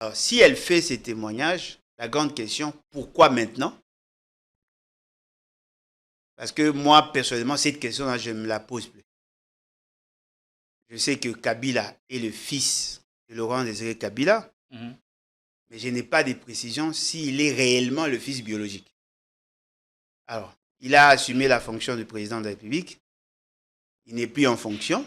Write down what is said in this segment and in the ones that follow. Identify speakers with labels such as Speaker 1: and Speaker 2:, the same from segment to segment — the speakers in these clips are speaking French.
Speaker 1: Alors, si elle fait ces témoignages, la grande question, pourquoi maintenant? Parce que moi, personnellement, cette question-là, je ne me la pose plus. Je sais que Kabila est le fils de Laurent Désiré Kabila, mais je n'ai pas de précision s'il est réellement le fils biologique. Alors, il a assumé la fonction de président de la République. Il n'est plus en fonction.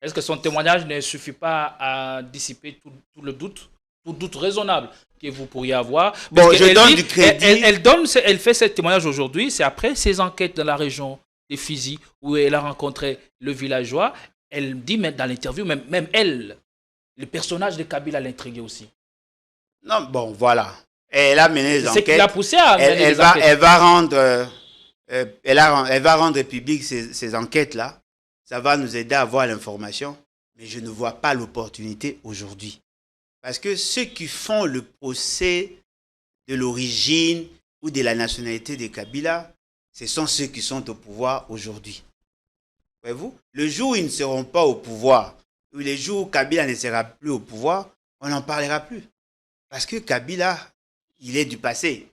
Speaker 2: Est-ce que son témoignage ne suffit pas à dissiper tout le doute, tout doute raisonnable que vous pourriez avoir?
Speaker 1: Bon, je donne du crédit.
Speaker 2: Elle fait ce témoignage aujourd'hui, c'est après ses enquêtes dans la région de Fizi, où elle a rencontré le villageois. Elle dit dans l'interview, même elle, le personnage de Kabila l'intriguait aussi.
Speaker 1: Non, bon, voilà. Elle a mené les enquêtes.
Speaker 2: C'est ce qui l'a poussé à mener les enquêtes.
Speaker 1: Elle va rendre publiques ces enquêtes-là. Ça va nous aider à avoir l'information. Mais je ne vois pas l'opportunité aujourd'hui. Parce que ceux qui font le procès de l'origine ou de la nationalité de Kabila, ce sont ceux qui sont au pouvoir aujourd'hui. Voyez-vous, le jour où ils ne seront pas au pouvoir, ou les jours où Kabila ne sera plus au pouvoir, on n'en parlera plus. Parce que Kabila, il est du passé.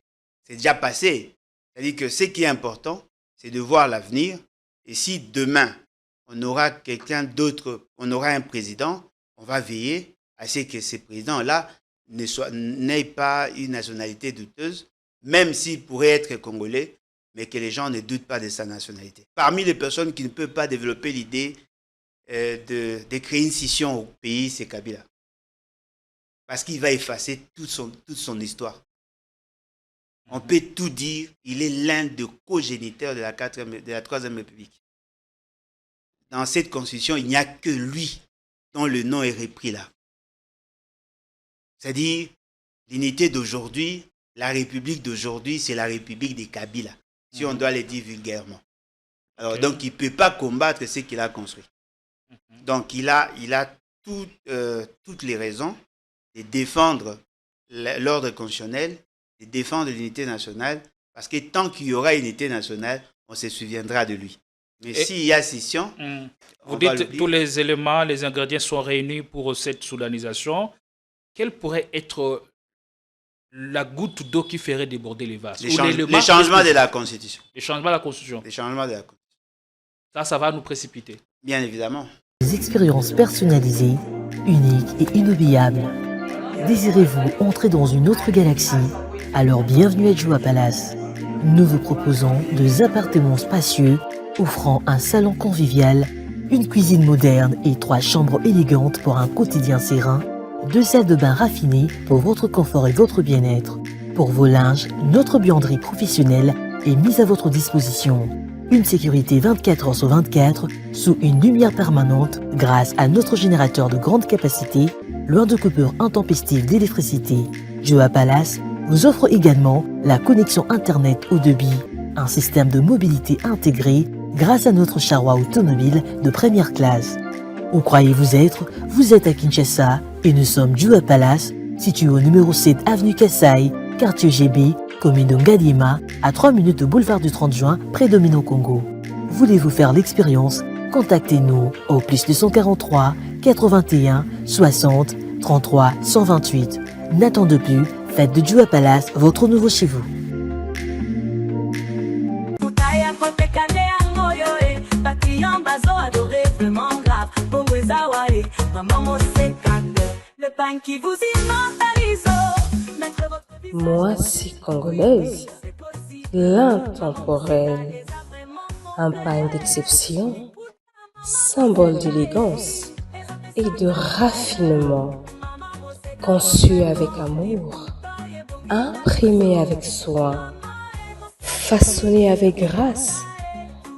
Speaker 1: C'est déjà passé. C'est-à-dire que ce qui est important, c'est de voir l'avenir. Et si demain, on aura quelqu'un d'autre, on aura un président, on va veiller à ce que ce président-là n'ait pas une nationalité douteuse, même s'il pourrait être congolais, mais que les gens ne doutent pas de sa nationalité. Parmi les personnes qui ne peuvent pas développer l'idée de créer une scission au pays, c'est Kabila. Parce qu'il va effacer toute son histoire. On peut tout dire, il est l'un des cogéniteurs de la 3e République. Dans cette constitution, il n'y a que lui dont le nom est repris là. C'est-à-dire, l'unité d'aujourd'hui, la République d'aujourd'hui, c'est la République des Kabila, si on doit le dire vulgairement. Alors, donc, il ne peut pas combattre ce qu'il a construit. Donc, il a toutes les raisons de défendre l'ordre constitutionnel, de défendre l'unité nationale, parce que tant qu'il y aura unité nationale, on se souviendra de lui. Mais s'il y a scission...
Speaker 2: Vous dites que tous les éléments, les ingrédients sont réunis pour cette soudanisation. Quelle pourrait être la goutte d'eau qui ferait déborder les vases?
Speaker 1: Les changements de la Constitution.
Speaker 2: Les changements de la Constitution.
Speaker 1: Les changements de la Constitution.
Speaker 2: Ça va nous précipiter.
Speaker 1: Bien évidemment.
Speaker 3: Des expériences personnalisées, uniques et inoubliables. Désirez-vous entrer dans une autre galaxie? Alors bienvenue à Joua Palace. Nous vous proposons 2 appartements spacieux offrant un salon convivial, une cuisine moderne et 3 chambres élégantes pour un quotidien serein, 2 salles de bain raffinées pour votre confort et votre bien-être. Pour vos linges, notre buanderie professionnelle est mise à votre disposition. Une sécurité 24 heures sur 24 sous une lumière permanente grâce à notre générateur de grande capacité, loin de coupures intempestives d'électricité. Joua Palace vous offre également la connexion Internet haut débit, un système de mobilité intégré grâce à notre charroi automobile de première classe. Où croyez-vous être? Vous êtes à Kinshasa et nous sommes Joua Palace, situé au numéro 7 avenue Kassai, quartier GB, commune de Ngadiema, à 3 minutes de boulevard du 30 juin, près de Minot-Congo. Voulez-vous faire l'expérience? Contactez-nous au +243 81 60 33 128. N'attendez plus, faites de Joua Palace votre nouveau chez vous.
Speaker 4: Moi, c'est congolaise, l'intemporelle, un pain d'exception, symbole d'élégance et de raffinement, conçu avec amour, imprimé avec soin, façonné avec grâce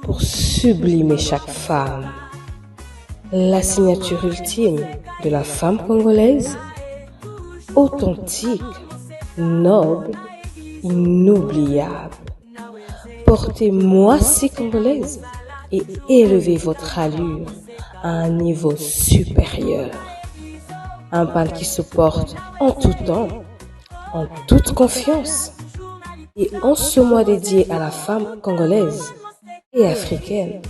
Speaker 4: pour sublimer chaque femme. La signature ultime de la femme congolaise, authentique, noble, inoubliable. Portez Moissy congolaise et élevez votre allure à un niveau supérieur. Un pain qui se porte en tout temps, en toute confiance. Et en ce mois dédié à la femme congolaise et africaine,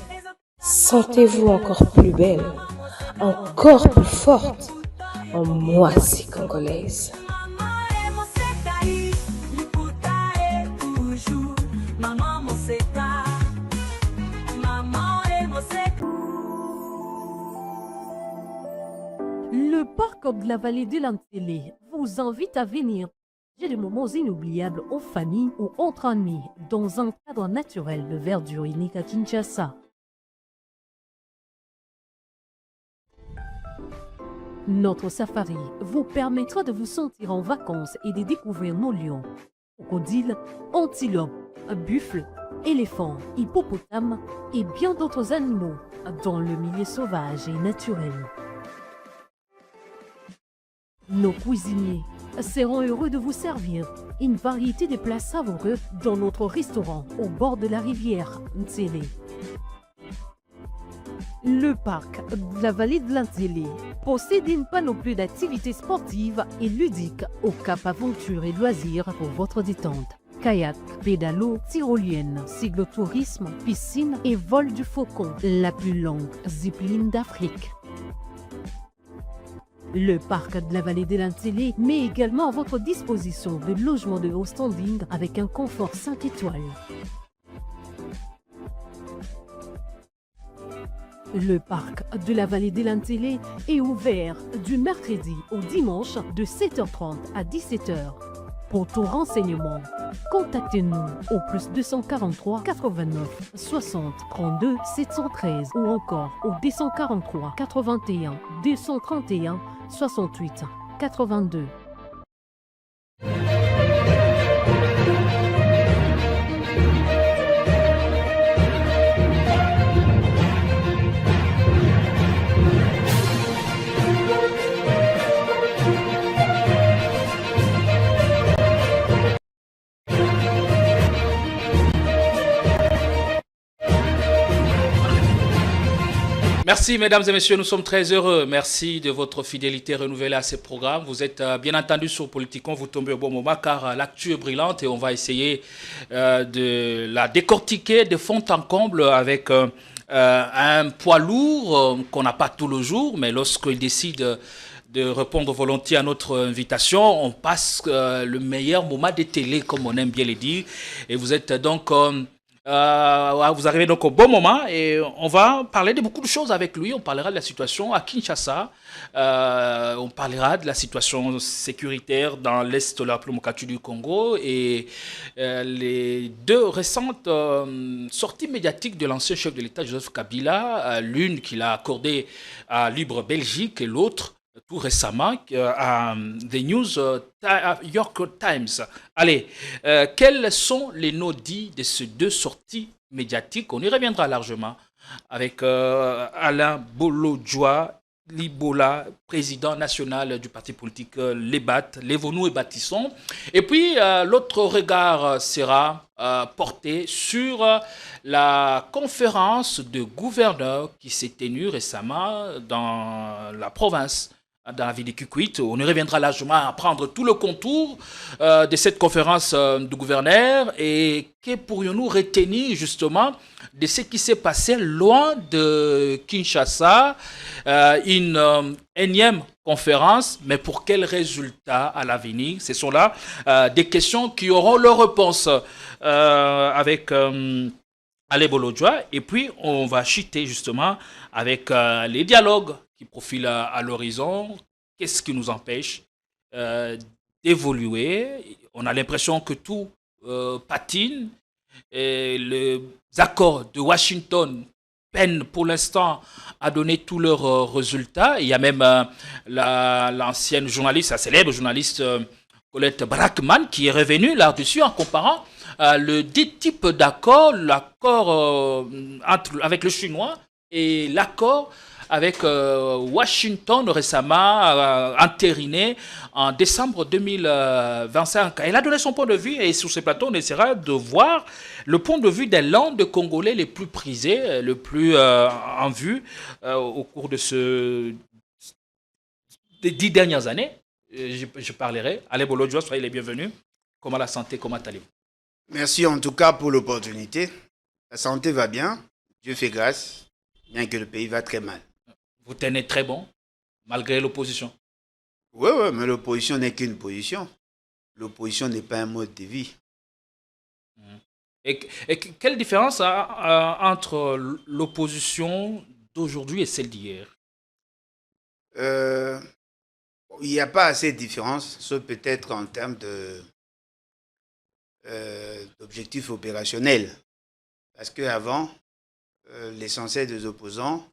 Speaker 4: sentez-vous encore plus belle, encore plus forte, en Moissy congolaise.
Speaker 5: Le parc de la vallée de l'Antélé vous invite à venir. J'ai des moments inoubliables en famille ou entre amis dans un cadre naturel de verdure unique à Kinshasa. Notre safari vous permettra de vous sentir en vacances et de découvrir nos lions, crocodiles, antilopes, buffles, éléphants, hippopotames et bien d'autres animaux dans le milieu sauvage et naturel. Nos cuisiniers seront heureux de vous servir une variété de plats savoureux dans notre restaurant au bord de la rivière Ntsélé. Le parc de la vallée de l'Antélé possède une panoplie d'activités sportives et ludiques au Cap Aventure et Loisirs pour votre détente. Kayak, pédalo, tyrolienne, cyclotourisme, piscine et vol du faucon, la plus longue zipline d'Afrique. Le parc de la vallée de l'Antélé met également à votre disposition des logements de haut standing avec un confort 5 étoiles. Le parc de la vallée de l'Antélé est ouvert du mercredi au dimanche de 7h30 à 17h. Pour tout renseignement, contactez-nous au +243 89 60 32 713 ou encore au 243 81 231 68 82.
Speaker 2: Merci mesdames et messieurs, nous sommes très heureux. Merci de votre fidélité renouvelée à ces programmes. Vous êtes bien entendu sur Politicon, vous tombez au bon moment car l'actu est brillante et on va essayer de la décortiquer de fond en comble avec un poids lourd qu'on n'a pas tout le jour, mais lorsqu'il décide de répondre volontiers à notre invitation, on passe le meilleur moment des télés, comme on aime bien le dire. Et vous êtes donc... vous arrivez donc au bon moment et on va parler de beaucoup de choses avec lui. On parlera de la situation à Kinshasa, on parlera de la situation sécuritaire dans l'est de la Plomokatu du Congo et les deux récentes sorties médiatiques de l'ancien chef de l'État Joseph Kabila, l'une qu'il a accordée à Libre Belgique et l'autre tout récemment à The News York Times. Allez, quels sont les no-dits de ces deux sorties médiatiques? On y reviendra largement avec Alain Bolodjoa Libola, président national du parti politique Lèvons-nous et bâtissons. Et puis l'autre regard sera porté sur la conférence de gouverneurs qui s'est tenue récemment dans la province, dans la ville de Kikwit. On y reviendra largement à prendre tout le contour de cette conférence de gouverneurs et que pourrions-nous retenir justement de ce qui s'est passé loin de Kinshasa, une énième conférence, mais pour quels résultats à l'avenir? Ce sont là des questions qui auront leur réponse avec Alain Bolodjoa. Et puis, on va chuter justement avec les dialogues qui profilent à l'horizon. Qu'est-ce qui nous empêche d'évoluer? On a l'impression que tout patine. Et les accords de Washington peinent pour l'instant à donner tous leurs résultats. Il y a même l'ancienne journaliste, la célèbre journaliste Colette Brackman qui est revenue là-dessus en comparant les deux types d'accords, l'accord avec le Chinois et l'accord avec Washington récemment entériné en décembre 2025. Elle a donné son point de vue et sur ce plateau, on essaiera de voir le point de vue des langues congolais les plus prisées, le plus en vue au cours de des 10 dernières années. Je parlerai. Alain Bolodjoa, soyez les bienvenus. Comment la santé, comment allez-vous?
Speaker 1: Merci en tout cas pour l'opportunité. La santé va bien, Dieu fait grâce, bien que le pays va très mal.
Speaker 2: Vous tenez très bon, malgré l'opposition.
Speaker 1: Oui, oui, mais l'opposition n'est qu'une position. L'opposition n'est pas un mode de vie.
Speaker 2: Quelle différence entre l'opposition d'aujourd'hui et celle d'hier?
Speaker 1: Il n'y a pas assez de différence, sauf peut-être en termes d'objectifs opérationnels. Parce qu'avant, l'essentiel des opposants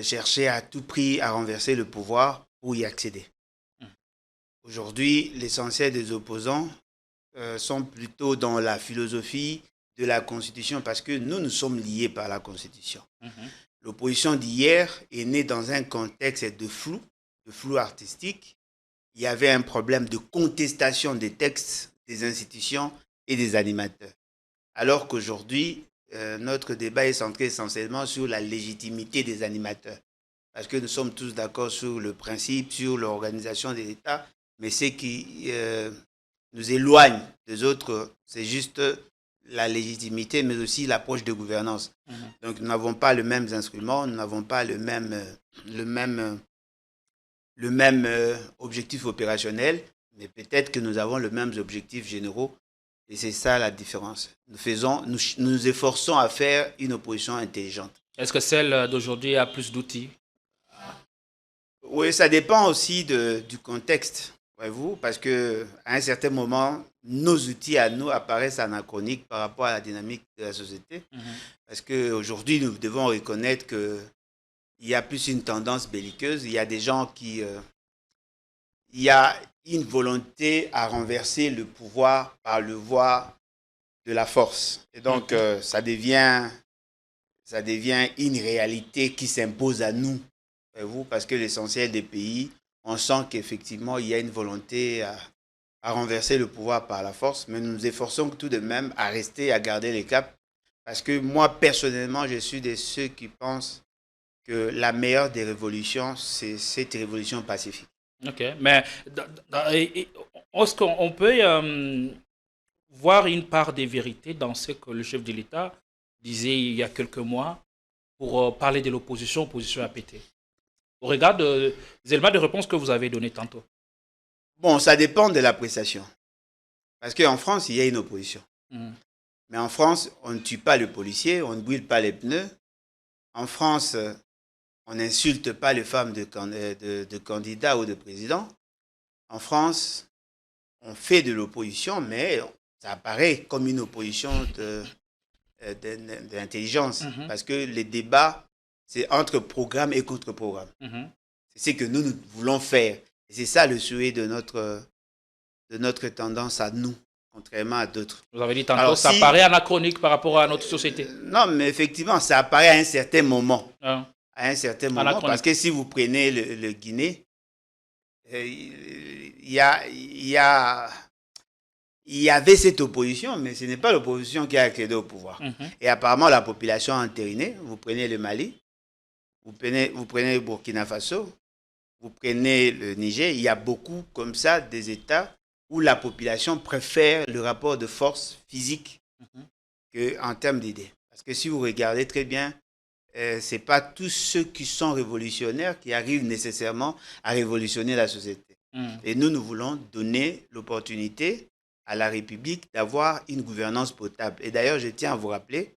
Speaker 1: cherchait à tout prix à renverser le pouvoir pour y accéder. Aujourd'hui, l'essentiel des opposants sont plutôt dans la philosophie de la Constitution parce que nous sommes liés par la Constitution. L'opposition d'hier est née dans un contexte de flou artistique. Il y avait un problème de contestation des textes, des institutions et des animateurs. Alors qu'aujourd'hui, notre débat est centré essentiellement sur la légitimité des animateurs. Parce que nous sommes tous d'accord sur le principe, sur l'organisation de l'État, mais ce qui nous éloigne des autres, c'est juste la légitimité, mais aussi l'approche de gouvernance. Donc, nous n'avons pas les mêmes instruments, nous n'avons pas le même objectif opérationnel, mais peut-être que nous avons les mêmes objectifs généraux. Et c'est ça la différence. Nous nous efforçons à faire une opposition intelligente.
Speaker 2: Est-ce que celle d'aujourd'hui a plus d'outils?
Speaker 1: Oui, ça dépend aussi du contexte, voyez-vous, parce qu'à un certain moment, nos outils à nous apparaissent anachroniques par rapport à la dynamique de la société. Parce qu'aujourd'hui, nous devons reconnaître qu'il y a plus une tendance belliqueuse. Il y a des gens qui... il y a une volonté à renverser le pouvoir par le voie de la force. Et donc, ça devient une réalité qui s'impose à nous, voyez-vous, parce que l'essentiel des pays, on sent qu'effectivement, il y a une volonté à renverser le pouvoir par la force, mais nous nous efforçons tout de même à rester, à garder les caps, parce que moi, personnellement, je suis de ceux qui pensent que la meilleure des révolutions, c'est cette révolution pacifique.
Speaker 2: Ok, mais est-ce qu'on peut voir une part des vérités dans ce que le chef de l'État disait il y a quelques mois pour parler de l'opposition à péter, au regard des éléments de réponse que vous avez donnés tantôt?
Speaker 1: Bon, ça dépend de l'appréciation. Parce qu'en France, il y a une opposition. Mais en France, on ne tue pas le policier, on ne brûle pas les pneus. En France, on n'insulte pas les femmes de candidats ou de présidents. En France, on fait de l'opposition, mais ça apparaît comme une opposition d'intelligence. Parce que les débats, c'est entre programme et contre-programme. C'est ce que nous voulons faire. Et c'est ça le souhait de notre tendance à nous, contrairement à d'autres.
Speaker 2: Vous avez dit tantôt, ça paraît anachronique par rapport à notre société.
Speaker 1: Non, mais effectivement, ça apparaît à un certain moment. À un certain moment, parce que si vous prenez le Guinée, il y avait cette opposition, mais ce n'est pas l'opposition qui a accédé au pouvoir. Et apparemment, la population a entériné. Vous prenez le Mali, vous prenez le Burkina Faso, vous prenez le Niger, il y a beaucoup comme ça des États où la population préfère le rapport de force physique qu'en termes d'idées. Parce que si vous regardez très bien, ce n'est pas tous ceux qui sont révolutionnaires qui arrivent nécessairement à révolutionner la société. Et nous voulons donner l'opportunité à la République d'avoir une gouvernance potable. Et d'ailleurs, je tiens à vous rappeler,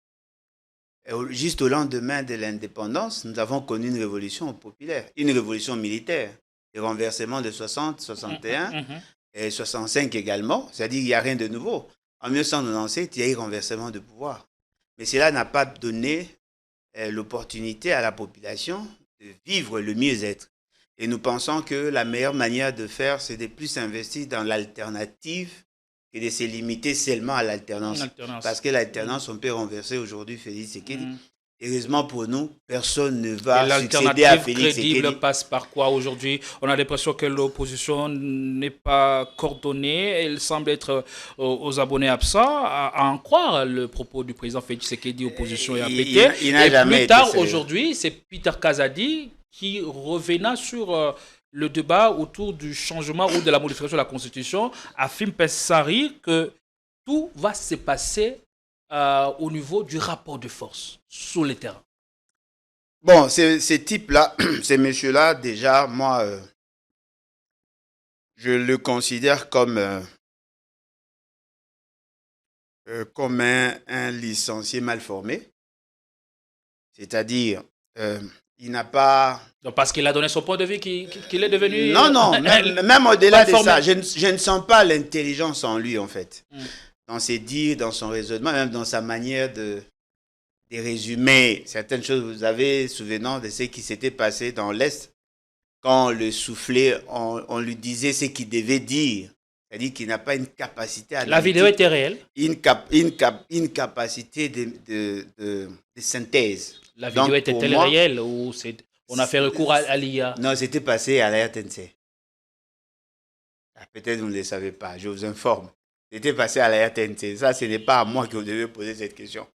Speaker 1: juste au lendemain de l'indépendance, nous avons connu une révolution populaire, une révolution militaire, le renversement de 60, 61 et 65 également, c'est-à-dire qu'il n'y a rien de nouveau. En 1997, il y a eu renversement de pouvoir. Mais cela n'a pas donné l'opportunité à la population de vivre le mieux-être. Et nous pensons que la meilleure manière de faire, c'est de plus investir dans l'alternative que de se limiter seulement à l'alternance. Parce que l'alternance, on peut renverser aujourd'hui Félix Tshisekedi. Heureusement pour nous, personne ne va succéder à Félix Tshisekedi.
Speaker 2: Crédible passe par quoi aujourd'hui? On a l'impression que l'opposition n'est pas coordonnée. Elle semble être aux abonnés absents. À en croire le propos du président Félix Tshisekedi, opposition et APT.
Speaker 1: Il n'a jamais
Speaker 2: plus tard, aujourd'hui, c'est Peter Kazadi qui revenait sur le débat autour du changement ou de la modification de la Constitution, affirme Pessari que tout va se passer au niveau du rapport de force sur le terrain.
Speaker 1: Bon, ces types-là, ces messieurs-là, déjà, moi, Je le considère comme un licencié mal formé. C'est-à-dire, il n'a pas...
Speaker 2: Donc parce qu'il a donné son point de vue qu'il est devenu...
Speaker 1: Non, même au-delà de ça,
Speaker 2: formé.
Speaker 1: je ne sens pas l'intelligence en lui, en fait. Dans ses dires, dans son raisonnement, même dans sa manière de résumer certaines choses. Vous avez souvenance de ce qui s'était passé dans l'Est, quand le soufflé, on lui disait ce qu'il devait dire. C'est-à-dire qu'il n'a pas une capacité à...
Speaker 2: La vidéo était réelle.
Speaker 1: Une capacité de synthèse.
Speaker 2: La vidéo était-elle réelle ou on a fait recours à l'IA?
Speaker 1: Non, c'était passé à la RTNC. Peut-être vous ne le savez pas, je vous informe. C'était passé à la RTNC. Ça, ce n'est pas à moi que vous devez poser cette question.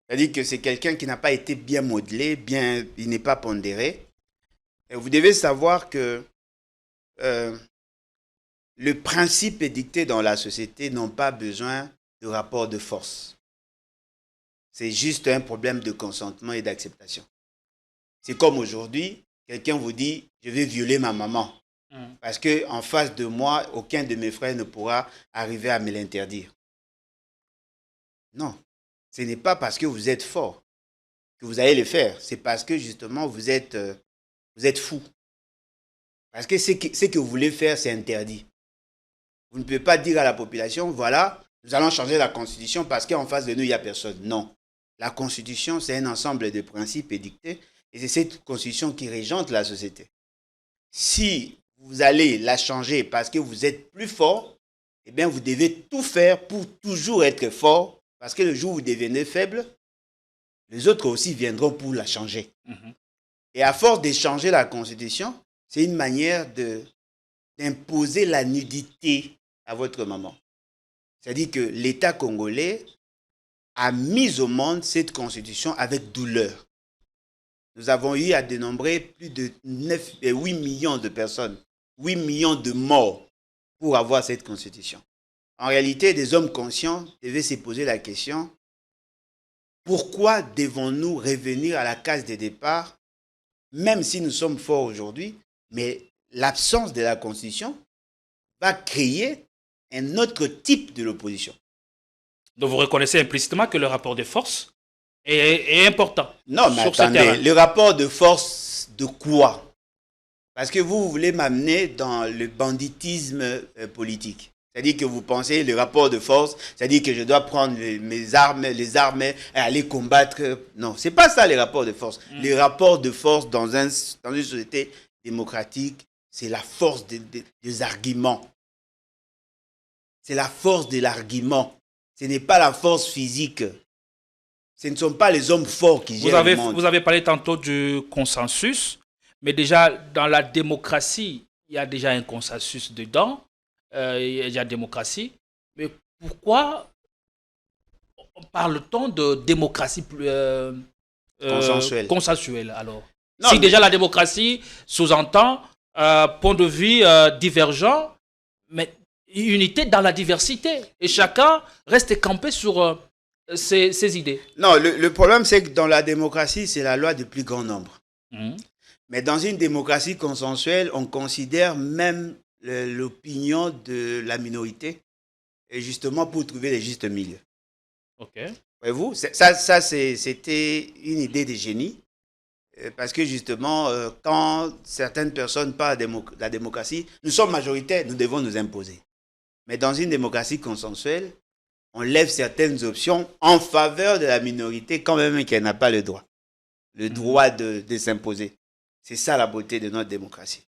Speaker 1: C'est-à-dire que c'est quelqu'un qui n'a pas été bien modelé, il n'est pas pondéré. Et vous devez savoir que le principe édicté dans la société n'a pas besoin de rapport de force. C'est juste un problème de consentement et d'acceptation. C'est comme aujourd'hui, quelqu'un vous dit « je vais violer ma maman ». Parce qu'en face de moi, aucun de mes frères ne pourra arriver à me l'interdire. Non, ce n'est pas parce que vous êtes fort que vous allez le faire. C'est parce que justement, vous êtes fou. Parce que ce que vous voulez faire, c'est interdit. Vous ne pouvez pas dire à la population, voilà, nous allons changer la Constitution parce qu'en face de nous, il n'y a personne. Non. La Constitution, c'est un ensemble de principes édictés et c'est cette Constitution qui régente la société. Si vous allez la changer parce que vous êtes plus fort, eh bien, vous devez tout faire pour toujours être fort parce que le jour où vous devenez faible, les autres aussi viendront pour la changer. Et à force de changer la Constitution, c'est une manière d'imposer la nudité à votre maman. C'est-à-dire que l'État congolais a mis au monde cette Constitution avec douleur. Nous avons eu à dénombrer plus de 8 millions de personnes, 8 millions de morts pour avoir cette Constitution. En réalité, des hommes conscients devaient se poser la question, pourquoi devons-nous revenir à la case de départ, même si nous sommes forts aujourd'hui, mais l'absence de la Constitution va créer un autre type de l'opposition.
Speaker 2: Donc vous reconnaissez implicitement que le rapport de force est important.
Speaker 1: Non, mais attendez, le rapport de force de quoi? Parce que vous voulez m'amener dans le banditisme politique. C'est-à-dire que vous pensez le rapport de force, c'est-à-dire que je dois prendre les armes et aller combattre. Non, ce n'est pas ça le rapport de force. Le rapport de force dans une société démocratique, c'est la force des arguments. C'est la force de l'argument. Ce n'est pas la force physique. Ce ne sont pas les hommes forts qui gèrent le monde.
Speaker 2: Vous avez parlé tantôt du consensus, mais déjà dans la démocratie, il y a déjà un consensus dedans. Il y a démocratie. Mais pourquoi parle-t-on de démocratie consensuelle alors? Non, si déjà la démocratie sous-entend point de vue divergent, mais unité dans la diversité. Et chacun reste campé sur ses idées.
Speaker 1: Non, le problème, c'est que dans la démocratie, c'est la loi du plus grand nombre. Mais dans une démocratie consensuelle, on considère même l'opinion de la minorité, et justement pour trouver les justes milieux.
Speaker 2: Ok.
Speaker 1: Voyez-vous, ça c'était une idée de génie, parce que justement, quand certaines personnes parlent de la démocratie, nous sommes majoritaires, nous devons nous imposer. Mais dans une démocratie consensuelle, on lève certaines options en faveur de la minorité, quand même qu'elle n'a pas le droit de s'imposer. C'est ça la beauté de notre démocratie.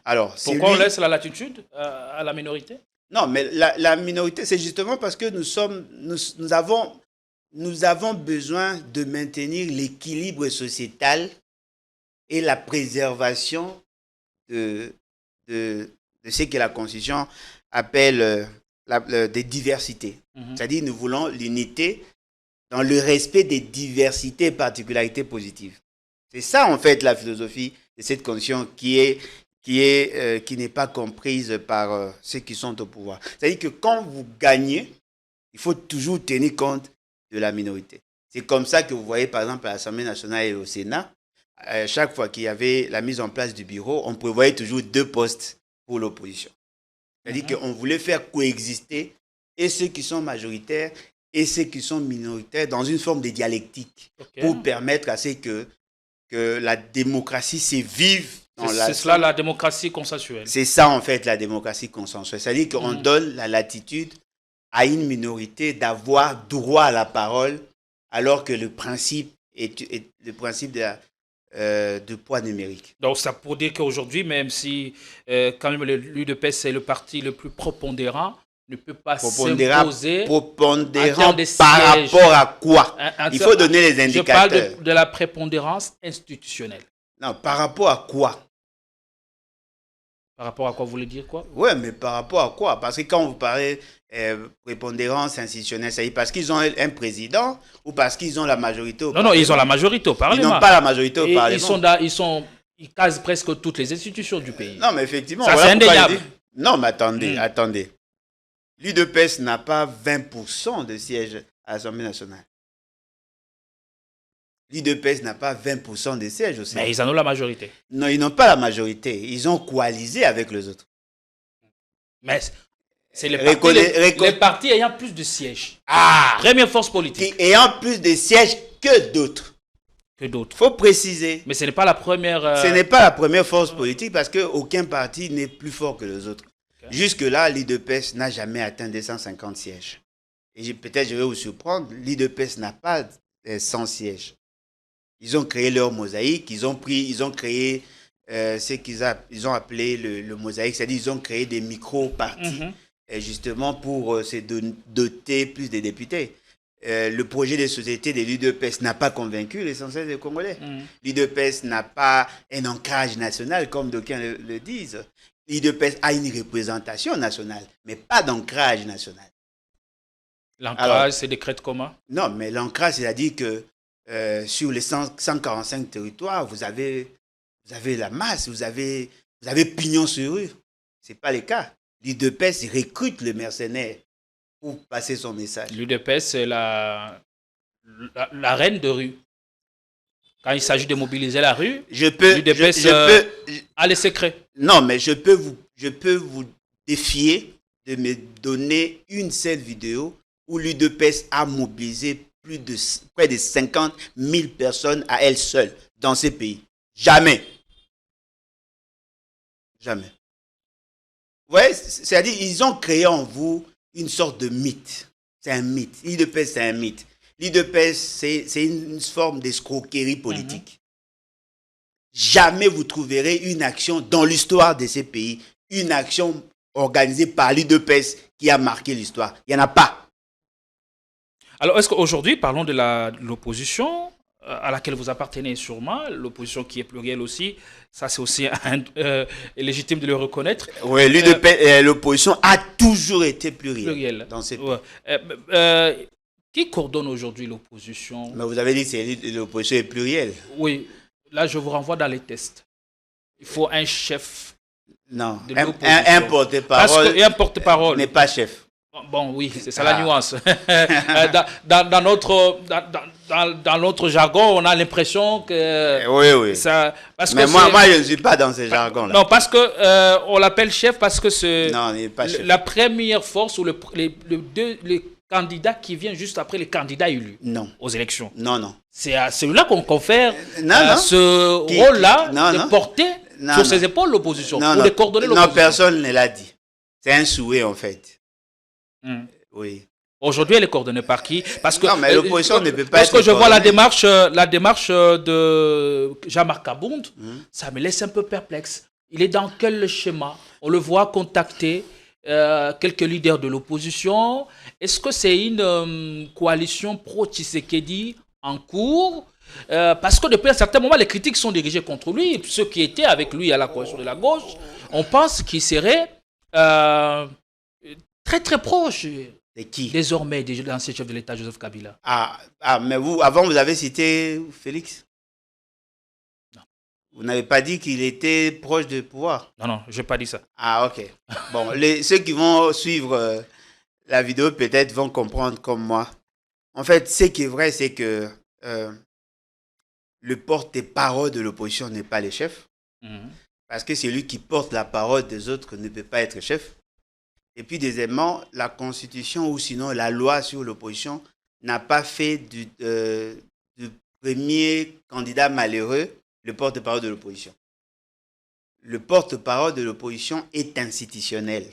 Speaker 1: Alors,
Speaker 2: pourquoi on laisse la latitude à la minorité?
Speaker 1: Non, mais la minorité, c'est justement parce que nous avons besoin de maintenir l'équilibre sociétal et la préservation de ce que la Constitution appelle des diversités. C'est-à-dire nous voulons l'unité dans le respect des diversités et particularités positives. C'est ça, en fait, la philosophie de cette Constitution qui n'est pas comprise par ceux qui sont au pouvoir. C'est-à-dire que quand vous gagnez, il faut toujours tenir compte de la minorité. C'est comme ça que vous voyez, par exemple, à l'Assemblée nationale et au Sénat, chaque fois qu'il y avait la mise en place du bureau, on prévoyait toujours 2 postes pour l'opposition. C'est-à-dire qu'on voulait faire coexister et ceux qui sont majoritaires et ceux qui sont minoritaires dans une forme de dialectique pour permettre à ce que la démocratie se vive.
Speaker 2: C'est cela la démocratie consensuelle.
Speaker 1: C'est ça en fait la démocratie consensuelle. C'est-à-dire qu'on donne la latitude à une minorité d'avoir droit à la parole alors que le principe est le principe de poids numérique.
Speaker 2: Donc, ça pour dire qu'aujourd'hui, même si quand même l'UDPS est le parti le plus prépondérant, ne peut pas s'imposer
Speaker 1: prépondérant par rapport à quoi? Il faut donner les indicateurs.
Speaker 2: Je parle de la prépondérance institutionnelle.
Speaker 1: Non, par rapport à quoi?
Speaker 2: Par rapport à quoi, vous voulez dire quoi?
Speaker 1: Oui, mais par rapport à quoi? Parce que quand vous parlez prépondérance institutionnelle, c'est parce qu'ils ont un président ou parce qu'ils ont la majorité au Parlement?
Speaker 2: Non, ils ont la majorité au Parlement.
Speaker 1: Ils n'ont pas la majorité au Parlement.
Speaker 2: Ils casent presque toutes les institutions du pays.
Speaker 1: Non, mais effectivement.
Speaker 2: Ça, c'est indéniable.
Speaker 1: Non, mais attendez. L'UDPS n'a pas 20% de sièges à l'Assemblée nationale. L'UDPS n'a pas 20% de sièges aussi.
Speaker 2: Mais ils en ont la majorité.
Speaker 1: Non, ils n'ont pas la majorité. Ils ont coalisé avec les autres.
Speaker 2: Mais c'est les partis ayant plus de sièges. Première force politique.
Speaker 1: Ayant plus de sièges que d'autres. Il faut préciser.
Speaker 2: Mais ce n'est pas la première...
Speaker 1: Ce n'est pas la première force politique parce qu'aucun parti n'est plus fort que les autres. Okay. Jusque-là, l'UDPS n'a jamais atteint des 150 sièges. Et peut-être je vais vous surprendre, l'UDPS n'a pas 100 sièges. Ils ont créé leur mosaïque, ils ont créé ce qu'ils ont appelé le mosaïque, c'est-à-dire ils ont créé des micro-partis justement pour se doter plus des députés. Le projet de société de l'UDPS n'a pas convaincu l'essentiel des Congolais. L'UDPS n'a pas un ancrage national, comme d'aucuns le disent. L'UDPS a une représentation nationale, mais pas d'ancrage national.
Speaker 2: L'ancrage, c'est décret comment? Non,
Speaker 1: mais l'ancrage, c'est-à-dire que sur les 145 territoires, vous avez la masse, vous avez pignon sur rue. Ce n'est pas le cas. L'UDPS recrute le mercenaire pour passer son message.
Speaker 2: L'UDPS, c'est la reine de rue. Quand il s'agit de mobiliser la rue, l'UDPS a les secrets.
Speaker 1: Non, mais je peux vous défier de me donner une seule vidéo où l'UDPS a mobilisé près de 50 000 personnes à elle seule dans ces pays. Jamais. Jamais. Vous voyez, c'est-à-dire ils ont créé en vous une sorte de mythe. C'est un mythe. L'UDPS, c'est un mythe. L'UDPS, c'est une forme d'escroquerie politique. Jamais vous trouverez une action dans l'histoire de ces pays, une action organisée par l'UDPS qui a marqué l'histoire. Il n'y en a pas.
Speaker 2: Alors, est-ce qu'aujourd'hui, parlons de l'opposition à laquelle vous appartenez sûrement, l'opposition qui est plurielle aussi, ça c'est aussi légitime de le reconnaître. Oui,
Speaker 1: l'opposition a toujours été plurielle dans ces pays.
Speaker 2: Qui coordonne aujourd'hui l'opposition?
Speaker 1: Mais vous avez dit que l'opposition est plurielle.
Speaker 2: Oui, là je vous renvoie dans les tests. Il faut un chef.
Speaker 1: Non, un porte-parole.
Speaker 2: Un porte-parole
Speaker 1: n'est pas chef.
Speaker 2: Bon, oui, c'est ça la nuance. Dans notre jargon, on a l'impression que...
Speaker 1: Oui.
Speaker 2: Ça,
Speaker 1: mais moi, je ne suis pas dans ce jargon-là.
Speaker 2: Non, parce que on l'appelle chef parce que c'est la première force ou les candidats qui viennent juste après les candidats élus aux élections.
Speaker 1: Non.
Speaker 2: C'est à celui-là qu'on confère ce rôle-là de porter sur ses épaules l'opposition, ou de coordonner l'opposition.
Speaker 1: Non, personne ne l'a dit. C'est un souhait, en fait. Oui.
Speaker 2: Aujourd'hui, elle est coordonnée par qui? Parce que,
Speaker 1: non, mais l'opposition ne peut pas être
Speaker 2: Parce que je vois la démarche de Jean-Marc Abound, ça me laisse un peu perplexe. Il est dans quel schéma? On le voit contacter quelques leaders de l'opposition. Est-ce que c'est une coalition pro-Tshisekedi en cours? Parce que depuis un certain moment, les critiques sont dirigées contre lui. Ceux qui étaient avec lui à la coalition de la gauche, on pense qu'il serait très très proche.
Speaker 1: Et qui?
Speaker 2: Désormais, de l'ancien chef de l'État, Joseph Kabila.
Speaker 1: Mais avant, vous avez cité Félix?
Speaker 2: Non.
Speaker 1: Vous n'avez pas dit qu'il était proche du pouvoir?
Speaker 2: Non, je n'ai pas dit ça.
Speaker 1: Ok. Bon, ceux qui vont suivre la vidéo peut-être vont comprendre comme moi. En fait, ce qui est vrai, c'est que le porte-parole de l'opposition n'est pas le chef. Parce que c'est lui qui porte la parole des autres ne peut pas être chef. Et puis, deuxièmement, la constitution ou sinon la loi sur l'opposition n'a pas fait du premier candidat malheureux le porte-parole de l'opposition. Le porte-parole de l'opposition est institutionnel.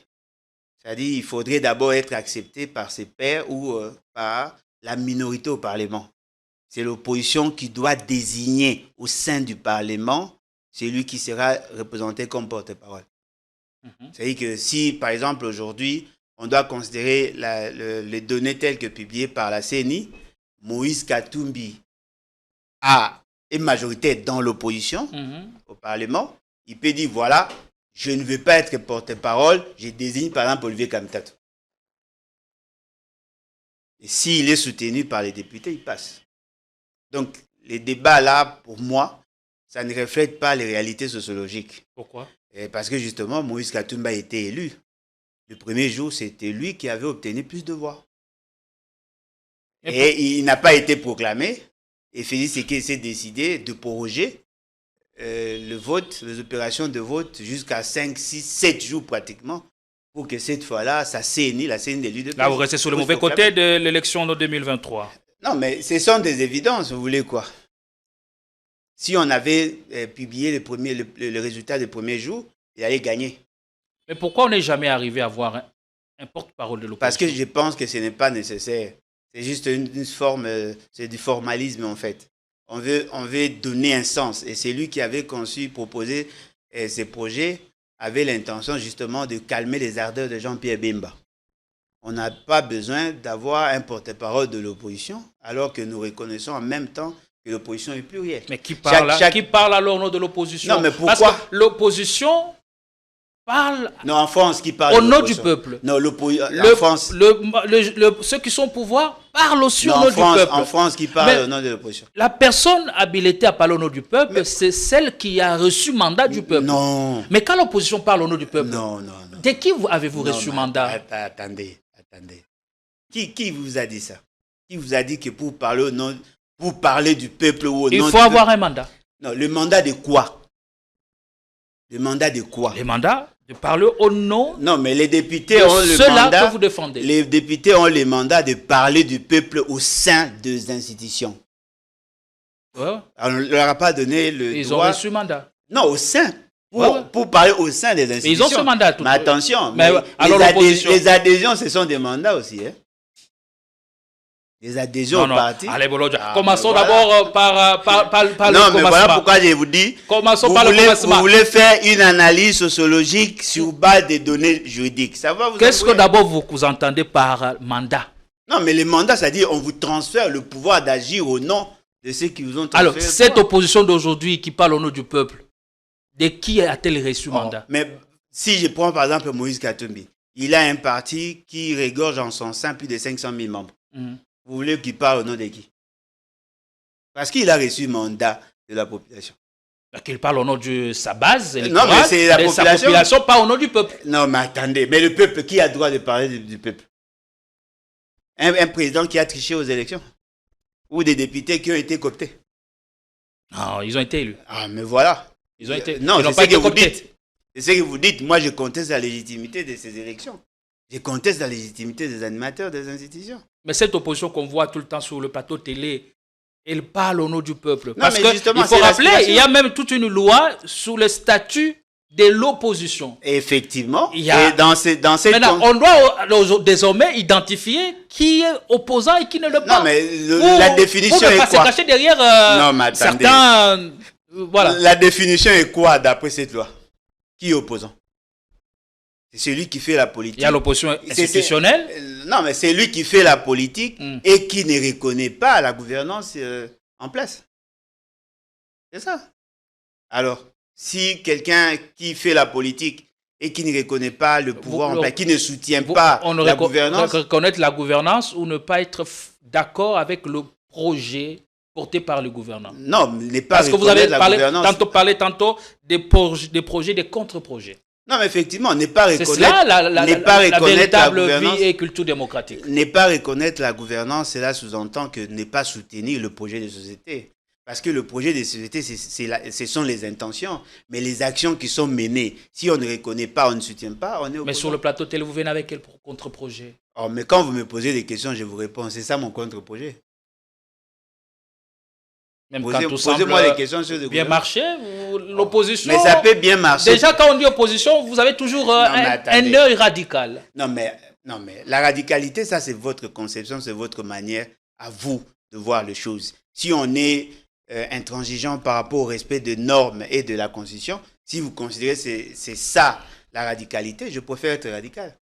Speaker 1: C'est-à-dire qu'il faudrait d'abord être accepté par ses pairs ou par la minorité au Parlement. C'est l'opposition qui doit désigner au sein du Parlement celui qui sera représenté comme porte-parole. C'est-à-dire que si, par exemple, aujourd'hui, on doit considérer les données telles que publiées par la CENI, Moïse Katumbi est majoritaire dans l'opposition au Parlement, il peut dire, voilà, je ne veux pas être porte-parole, je désigne par exemple Olivier Kamitatou. Et s'il est soutenu par les députés, il passe. Donc, les débats là, pour moi, ça ne reflète pas les réalités sociologiques.
Speaker 2: Pourquoi?
Speaker 1: Parce que justement, Moïse Katumbi a été élu. Le premier jour, c'était lui qui avait obtenu plus de voix. Et il n'a pas été proclamé. Et Félix Tshisekedi s'est décidé de proroger le vote, les opérations de vote jusqu'à 5, 6, 7 jours pratiquement, pour que cette fois-là, la CENI de l'UDP.
Speaker 2: Là, vous restez sur le mauvais côté de l'élection de 2023.
Speaker 1: Non, mais ce sont des évidences, vous voulez quoi? Si on avait publié le résultat des premiers jours, il allait gagner.
Speaker 2: Mais pourquoi on n'est jamais arrivé à avoir un porte-parole de l'opposition?
Speaker 1: Parce que je pense que ce n'est pas nécessaire. C'est juste une forme, c'est du formalisme en fait. On veut donner un sens. Et c'est lui qui avait conçu, proposé ces projets, avait l'intention justement de calmer les ardeurs de Jean-Pierre Bemba. On n'a pas besoin d'avoir un porte-parole de l'opposition, alors que nous reconnaissons en même temps que l'opposition est plurielle.
Speaker 2: Mais qui parle alors au nom de l'opposition?
Speaker 1: Non, mais pourquoi?
Speaker 2: Parce que l'opposition parle
Speaker 1: en France, qui parle
Speaker 2: au nom du peuple.
Speaker 1: Non, en France.
Speaker 2: Ceux qui sont au pouvoir parlent aussi au nom du peuple.
Speaker 1: En France, qui parle au nom de l'opposition.
Speaker 2: La personne habilitée à parler au nom du peuple, c'est celle qui a reçu mandat du peuple.
Speaker 1: Non.
Speaker 2: Mais quand l'opposition parle au nom du peuple,
Speaker 1: non.
Speaker 2: De qui avez-vous reçu mandat?
Speaker 1: Attendez. Qui vous a dit ça? Qui vous a dit que pour parler du peuple ou au nom du peuple,
Speaker 2: il faut avoir un mandat.
Speaker 1: Non, le mandat de quoi? Le mandat de quoi?
Speaker 2: Le mandat de parler au nom.
Speaker 1: Non, mais les députés ont le mandat.
Speaker 2: Que vous défendez.
Speaker 1: Les députés ont le mandat de parler du peuple au sein des institutions.
Speaker 2: Ouais.
Speaker 1: On ne leur a pas donné le droit.
Speaker 2: Ils ont reçu mandat.
Speaker 1: Non, au sein. Pour parler au sein des institutions.
Speaker 2: Mais ils ont ce mandat.
Speaker 1: Mais attention,
Speaker 2: alors
Speaker 1: les adhésions, ce sont des mandats aussi. Hein? Les adhésions au parti.
Speaker 2: Allez, commençons d'abord par le commencement.
Speaker 1: Mais voilà pourquoi je vous dis.
Speaker 2: Commençons par le commencement.
Speaker 1: Vous voulez faire une analyse sociologique sur base des données juridiques. Ça va vous
Speaker 2: Qu'est-ce que d'abord vous entendez par mandat?
Speaker 1: Non, mais le mandat, c'est-à-dire on vous transfère le pouvoir d'agir au nom de ceux qui vous ont transféré.
Speaker 2: Alors, cette opposition d'aujourd'hui qui parle au nom du peuple, de qui a-t-elle reçu mandat?
Speaker 1: Mais si je prends par exemple Moïse Katumbi, il a un parti qui regorge en son sein plus de 500 000 membres. Vous voulez qu'il parle au nom de qui? Parce qu'il a reçu mandat de la population.
Speaker 2: Qu'il parle au nom de sa base
Speaker 1: électorale, non, mais c'est la population.
Speaker 2: Sa population, pas au nom du peuple.
Speaker 1: Non, mais attendez, mais le peuple, qui a le droit de parler du peuple? Un président qui a triché aux élections? Ou des députés qui ont été cooptés?
Speaker 2: Non, ils ont été élus.
Speaker 1: Ah, mais voilà.
Speaker 2: Ils ont été.
Speaker 1: Non, c'est ce que vous dites. C'est ce que vous dites. Moi, je conteste la légitimité de ces élections. Je conteste la légitimité des animateurs des institutions.
Speaker 2: Mais cette opposition qu'on voit tout le temps sur le plateau télé, elle parle au nom du peuple.
Speaker 1: Non,
Speaker 2: parce
Speaker 1: mais
Speaker 2: qu'il faut rappeler, il y a même toute une loi sur le statut de l'opposition.
Speaker 1: Effectivement.
Speaker 2: Il y a...
Speaker 1: Et dans cette
Speaker 2: maintenant, on doit désormais identifier qui est opposant et qui ne le pas.
Speaker 1: Non, mais la définition est quoi?
Speaker 2: Se cacher derrière certains... Voilà.
Speaker 1: La définition est quoi d'après cette loi? Qui est opposant? C'est celui qui fait la politique.
Speaker 2: Il y a l'opposition institutionnelle.
Speaker 1: Non, mais c'est lui qui fait la politique et qui ne reconnaît pas la gouvernance en place. C'est ça. Alors, si quelqu'un qui fait la politique et qui ne reconnaît pas le pouvoir en place, qui ne soutient pas la gouvernance...
Speaker 2: Reconnaître la gouvernance ou ne pas être d'accord avec le projet porté par le gouvernement.
Speaker 1: Non, n'est pas
Speaker 2: parce que vous avez
Speaker 1: parlé
Speaker 2: tantôt des projets, des contre-projets.
Speaker 1: Non, mais effectivement, n'est pas reconnaître,
Speaker 2: c'est cela, la véritable
Speaker 1: la
Speaker 2: vie et culture démocratique.
Speaker 1: N'est pas reconnaître la gouvernance, cela sous-entend que n'est pas soutenir le projet de société. Parce que le projet de société, ce sont les intentions. Mais les actions qui sont menées, si on ne reconnaît pas, on ne soutient pas, on est au
Speaker 2: Mais sur le plateau télé, vous venez avec quel contre-projet?
Speaker 1: Oh, mais quand vous me posez des questions, je vous réponds. C'est ça mon contre-projet.
Speaker 2: Même quand tout
Speaker 1: Posez-moi
Speaker 2: semble
Speaker 1: des questions sur le
Speaker 2: bien
Speaker 1: gouvernement.
Speaker 2: marcher, l'opposition...
Speaker 1: Mais ça peut bien marcher.
Speaker 2: Déjà, quand on dit opposition, vous avez toujours un œil radical.
Speaker 1: Non, mais la radicalité, ça, c'est votre conception, c'est votre manière à vous de voir les choses. Si on est intransigeant par rapport au respect des normes et de la Constitution, si vous considérez que c'est ça la radicalité, je préfère être radical.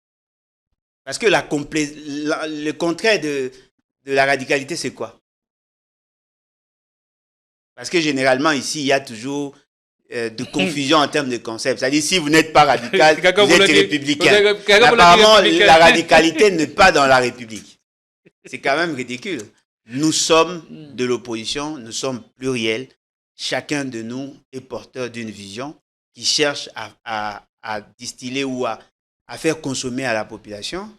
Speaker 1: Parce que le contraire de la radicalité, c'est quoi? Parce que généralement, ici, il y a toujours de confusion en termes de concept. C'est-à-dire, si vous n'êtes pas radical, vous êtes républicain. Apparemment, la radicalité n'est pas dans la République. C'est quand même ridicule. Nous sommes de l'opposition, nous sommes pluriels. Chacun de nous est porteur d'une vision qui cherche à distiller ou à faire consommer à la population.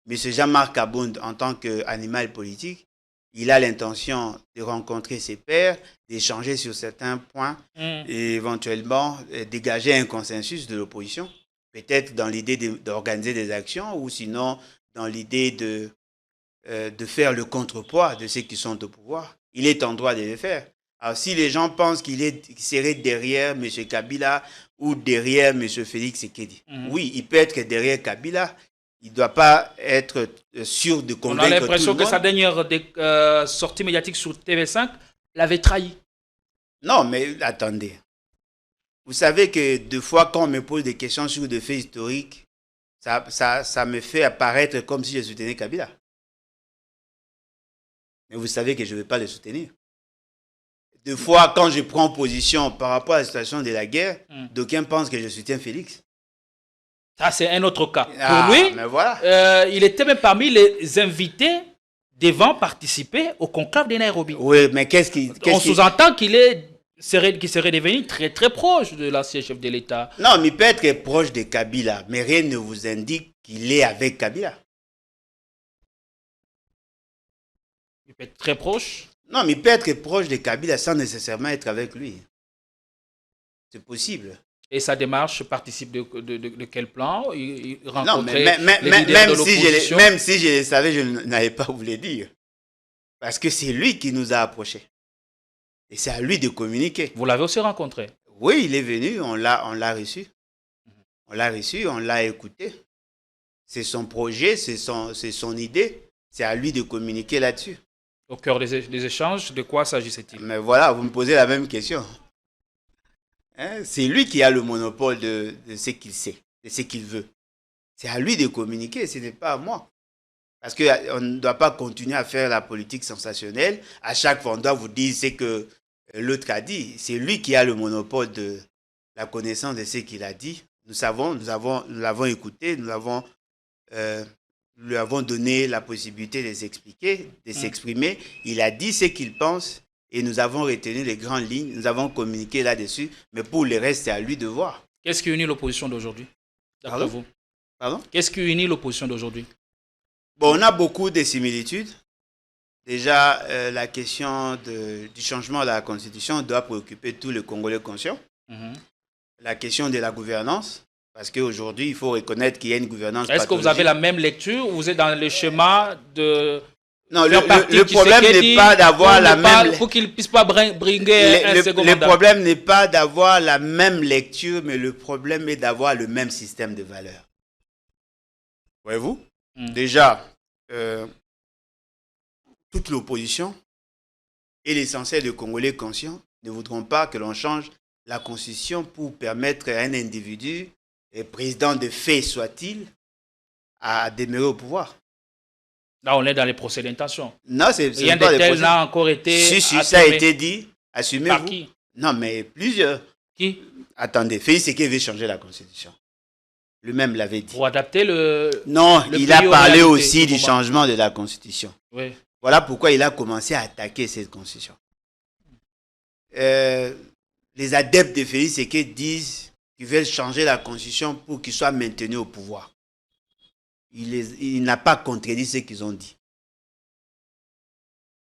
Speaker 1: M. Jean-Marc Abound, en tant qu'animal politique, il a l'intention de rencontrer ses pairs, d'échanger sur certains points et éventuellement dégager un consensus de l'opposition. Peut-être dans l'idée d'organiser des actions ou sinon dans l'idée de faire le contrepoids de ceux qui sont au pouvoir. Il est en droit de le faire. Alors si les gens pensent qu'il serait derrière M. Kabila ou derrière M. Félix Tshisekedi, oui, il peut être derrière Kabila. Il ne doit pas être sûr de convaincre tout le monde.
Speaker 2: On a l'impression que sa dernière sortie médiatique sur TV5 l'avait trahi.
Speaker 1: Non, mais attendez. Vous savez que deux fois, quand on me pose des questions sur des faits historiques, ça me fait apparaître comme si je soutenais Kabila. Mais vous savez que je ne vais pas le soutenir. Deux fois, quand je prends position par rapport à la situation de la guerre, d'aucuns pensent que je soutiens Félix.
Speaker 2: Ça, c'est un autre cas. Pour lui,
Speaker 1: voilà.
Speaker 2: Il était même parmi les invités devant participer au conclave de Nairobi.
Speaker 1: Oui, mais
Speaker 2: on sous-entend qu'il serait devenu très très proche de l'ancien chef de l'État.
Speaker 1: Non, mais il peut être proche de Kabila, mais rien ne vous indique qu'il est avec Kabila.
Speaker 2: Il peut être très proche.
Speaker 1: Non, mais il peut être proche de Kabila sans nécessairement être avec lui. C'est possible.
Speaker 2: Et sa démarche participe de quel plan? Il rencontrait
Speaker 1: même si je le savais, je n'allais pas vous le dire. Parce que c'est lui qui nous a approchés. Et c'est à lui de communiquer.
Speaker 2: Vous l'avez aussi rencontré?
Speaker 1: Oui, il est venu, on l'a reçu. On l'a reçu, on l'a écouté. C'est son projet, c'est son idée. C'est à lui de communiquer là-dessus.
Speaker 2: Au cœur des échanges, de quoi s'agissait-il?
Speaker 1: Mais voilà, vous me posez la même question. Hein? C'est lui qui a le monopole de ce qu'il sait, de ce qu'il veut. C'est à lui de communiquer, ce n'est pas à moi. Parce qu'on ne doit pas continuer à faire la politique sensationnelle. À chaque fois, on doit vous dire ce que l'autre a dit. C'est lui qui a le monopole de la connaissance de ce qu'il a dit. Nous l'avons écouté, nous lui avons donné la possibilité de s'expliquer, de s'exprimer. Il a dit ce qu'il pense. Et nous avons retenu les grandes lignes, nous avons communiqué là-dessus, mais pour le reste, c'est à lui de voir.
Speaker 2: Qu'est-ce qui unit l'opposition d'aujourd'hui, d'après vous?
Speaker 1: Pardon?
Speaker 2: Qu'est-ce qui unit l'opposition d'aujourd'hui?
Speaker 1: Bon, on a beaucoup de similitudes. Déjà, la question du changement de la Constitution doit préoccuper tous les Congolais conscients. La question de la gouvernance, parce qu'aujourd'hui, il faut reconnaître qu'il y a une gouvernance.
Speaker 2: Est-ce que vous avez la même lecture ou vous êtes dans le schéma de...
Speaker 1: Non, le problème n'est pas d'avoir la même...
Speaker 2: Pour qu'il ne puisse pas briguer un second mandat.
Speaker 1: Le problème n'est pas d'avoir la même lecture, mais le problème est d'avoir le même système de valeurs. Voyez-vous? Déjà, toute l'opposition et l'essentiel des Congolais conscients ne voudront pas que l'on change la Constitution pour permettre à un individu, et président de fait soit-il, à demeurer au pouvoir.
Speaker 2: Là, on est dans les procès d'intention.
Speaker 1: Non, c'est
Speaker 2: rien de tel n'a encore été
Speaker 1: Si, ça a été dit. Assumez-vous.
Speaker 2: Par qui?
Speaker 1: Non, mais plusieurs.
Speaker 2: Qui?
Speaker 1: Attendez, Félix Tshisekedi veut changer la Constitution. Lui-même l'avait dit.
Speaker 2: Pour adapter le...
Speaker 1: Non, il a parlé aussi du changement de la Constitution.
Speaker 2: Oui.
Speaker 1: Voilà pourquoi il a commencé à attaquer cette Constitution. Les adeptes de Félix Tshisekedi disent qu'ils veulent changer la Constitution pour qu'il soit maintenu au pouvoir. Il n'a pas contredit ce qu'ils ont dit.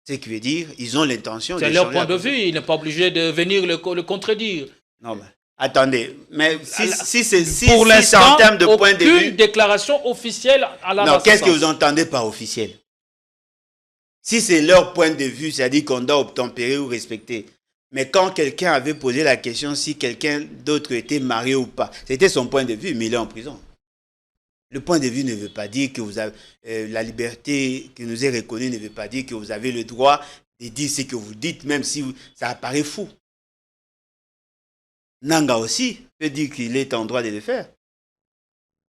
Speaker 1: Ce qui veut dire, ils ont l'intention
Speaker 2: C'est leur point de vue, il n'est pas obligé de venir le contredire.
Speaker 1: Non, mais attendez, mais si c'est
Speaker 2: pour l'instant,
Speaker 1: en termes de point de vue...
Speaker 2: aucune déclaration officielle à la
Speaker 1: Non, qu'est-ce que vous entendez par officiel? Si c'est leur point de vue, c'est-à-dire qu'on doit obtempérer ou respecter. Mais quand quelqu'un avait posé la question si quelqu'un d'autre était marié ou pas, c'était son point de vue, mais il est en prison. Le point de vue ne veut pas dire que vous avez la liberté qui nous est reconnue ne veut pas dire que vous avez le droit de dire ce que vous dites, même si ça apparaît fou. Nanga aussi peut dire qu'il est en droit de le faire.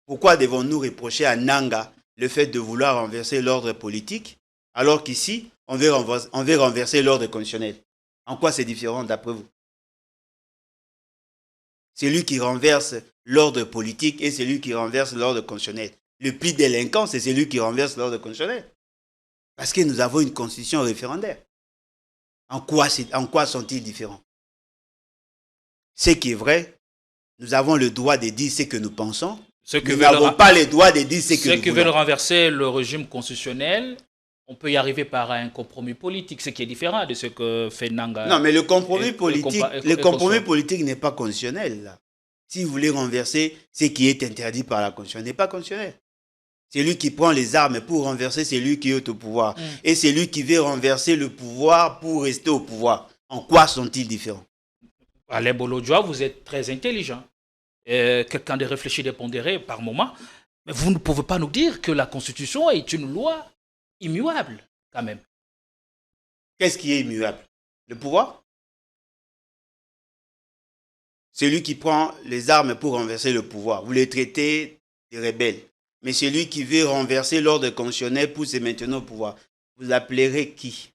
Speaker 1: Pourquoi devons-nous reprocher à Nanga le fait de vouloir renverser l'ordre politique, alors qu'ici, on veut renverser l'ordre constitutionnel? En quoi c'est différent d'après vous? C'est lui qui renverse l'ordre politique et c'est lui qui renverse l'ordre constitutionnel. Le plus délinquant, c'est celui qui renverse l'ordre constitutionnel. Parce que nous avons une constitution référendaire. En quoi sont-ils différents? Ce qui est vrai, nous avons le droit de dire ce que nous pensons. Nous n'avons pas le droit de dire ce que nous voulons.
Speaker 2: Ceux qui veulent renverser le régime constitutionnel, on peut y arriver par un compromis politique, ce qui est différent de ce que fait Nanga.
Speaker 1: Non, mais le compromis politique n'est pas constitutionnel. Là. Si vous voulez renverser ce qui est interdit par la Constitution, n'est pas constitutionnel. C'est lui qui prend les armes pour renverser, c'est lui qui est au pouvoir. Et c'est lui qui veut renverser le pouvoir pour rester au pouvoir. En quoi sont-ils différents?
Speaker 2: Alain Bolodjoa, vous êtes très intelligent. Quelqu'un de réfléchi, de pondéré par moment. Mais vous ne pouvez pas nous dire que la Constitution est une loi immuable, quand même.
Speaker 1: Qu'est-ce qui est immuable? Le pouvoir? C'est lui qui prend les armes pour renverser le pouvoir. Vous les traitez de rebelles. Mais celui qui veut renverser l'ordre constitutionnel pour se maintenir au pouvoir, vous l'appellerez qui?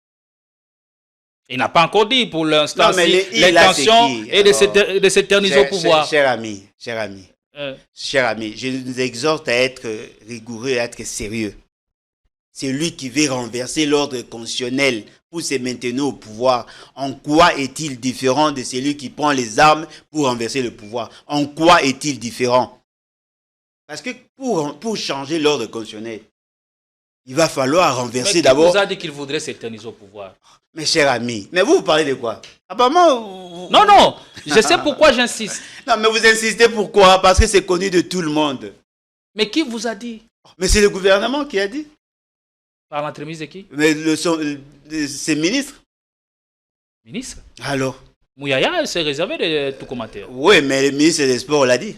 Speaker 2: Il n'a pas encore dit pour l'instant si l'intention est de s'éterniser au pouvoir.
Speaker 1: Cher ami, je nous exhorte à être rigoureux et à être sérieux. C'est lui qui veut renverser l'ordre constitutionnel pour se maintenir au pouvoir. En quoi est-il différent de celui qui prend les armes pour renverser le pouvoir? En quoi est-il différent? Parce que pour changer l'ordre constitutionnel, il va falloir renverser d'abord...
Speaker 2: Mais qui vous a dit qu'il voudrait s'éterniser au pouvoir?
Speaker 1: Mes chers amis, mais vous parlez de quoi? Apparemment...
Speaker 2: Non, je sais pourquoi j'insiste.
Speaker 1: Non, mais vous insistez pourquoi? Parce que c'est connu de tout le monde.
Speaker 2: Mais qui vous a dit?
Speaker 1: Mais c'est le gouvernement qui a dit.
Speaker 2: Par l'entremise de qui?
Speaker 1: Mais c'est ministre.
Speaker 2: Ministre?
Speaker 1: Alors?
Speaker 2: Mouyaya s'est réservé de tout commentaire.
Speaker 1: Oui, mais le ministre des Sports l'a dit.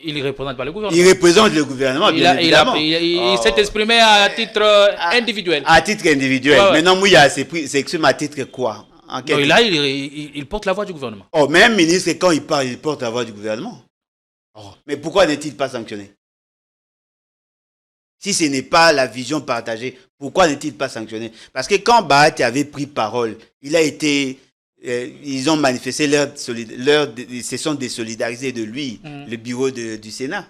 Speaker 2: Il ne représente pas le gouvernement.
Speaker 1: Il représente le gouvernement, bien évidemment.
Speaker 2: Il s'est exprimé à titre individuel.
Speaker 1: À titre individuel. Ouais. Maintenant, Mouya s'exprime à titre quoi?
Speaker 2: Non, là, il porte la voix du gouvernement.
Speaker 1: Oh, mais un ministre, quand il parle, il porte la voix du gouvernement. Oh, mais pourquoi n'est-il pas sanctionné? Si ce n'est pas la vision partagée, pourquoi n'est-il pas sanctionné? Parce que quand Bahati avait pris parole, ils ont manifesté ils se sont désolidarisés de lui, le bureau du Sénat.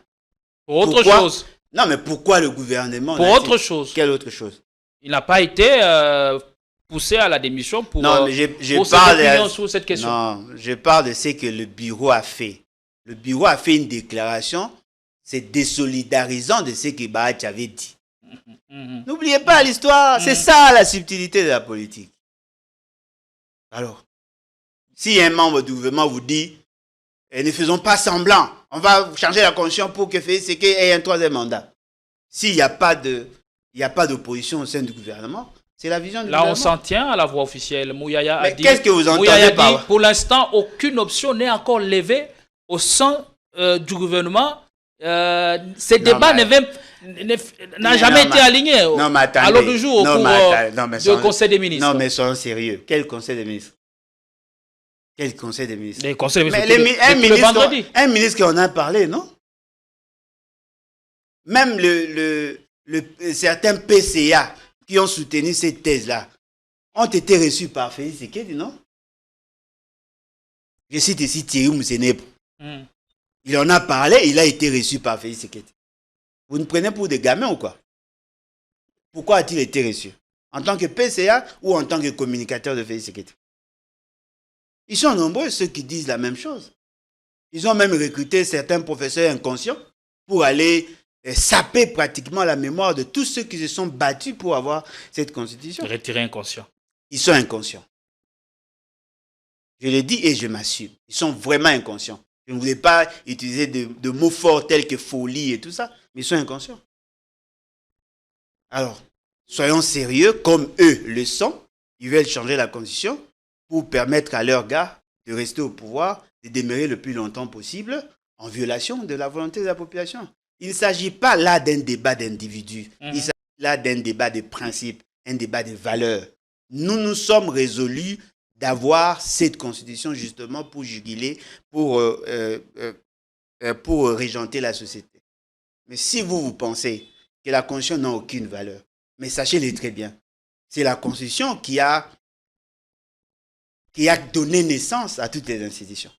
Speaker 2: Pour autre chose.
Speaker 1: Non, mais pourquoi le gouvernement?
Speaker 2: Pour autre chose.
Speaker 1: Quelle autre chose?
Speaker 2: Il n'a pas été poussé à la démission pour
Speaker 1: sur
Speaker 2: cette question.
Speaker 1: Non, je parle de ce que le bureau a fait. Le bureau a fait une déclaration, c'est désolidarisant de ce que Bahati avait dit. N'oubliez pas l'histoire, c'est ça la subtilité de la politique. Alors, si un membre du gouvernement vous dit ne faisons pas semblant, on va changer la constitution pour que Félix Tshisekedi ait un troisième mandat. S'il n'y a pas d'opposition au sein du gouvernement, c'est la vision du gouvernement.
Speaker 2: Là, on s'en tient à la voix officielle. Mouyaya a dit,
Speaker 1: qu'est-ce que vous entendez par...
Speaker 2: Pour l'instant, aucune option n'est encore levée au sein du gouvernement. Ces débats n'a jamais été aligné à l'ordre du jour au Conseil des ministres.
Speaker 1: Non, mais soyons sérieux. Quel Conseil des ministres? Quel Conseil des ministres?
Speaker 2: Les conseils des ministres.
Speaker 1: Un ministre qui en a parlé, non? Même certains PCA qui ont soutenu ces thèses-là ont été reçus par Félix Tshisekedi, non? Je cite ici Thierry Moussenepo. Il en a parlé, il a été reçu par Félix Tshisekedi. Vous nous prenez pour des gamins ou quoi? Pourquoi a-t-il été reçu? En tant que PCA ou en tant que communicateur de Félix Tshisekedi? Ils sont nombreux ceux qui disent la même chose. Ils ont même recruté certains professeurs inconscients pour aller saper pratiquement la mémoire de tous ceux qui se sont battus pour avoir cette constitution.
Speaker 2: Retirer inconscient.
Speaker 1: Ils sont inconscients. Je le dis et je m'assume. Ils sont vraiment inconscients. Je ne voulais pas utiliser de mots forts tels que folie et tout ça, mais ils sont inconscients. Alors, soyons sérieux, comme eux le sont. Ils veulent changer la constitution pour permettre à leurs gars de rester au pouvoir, de demeurer le plus longtemps possible en violation de la volonté de la population. Il ne s'agit pas là d'un débat d'individus. Il s'agit là d'un débat de principes, un débat de valeurs. Nous sommes résolus d'avoir cette constitution justement pour juguler, pour régenter la société. Mais si vous pensez que la constitution n'a aucune valeur, mais sachez-le très bien, c'est la constitution qui a donné naissance à toutes les institutions.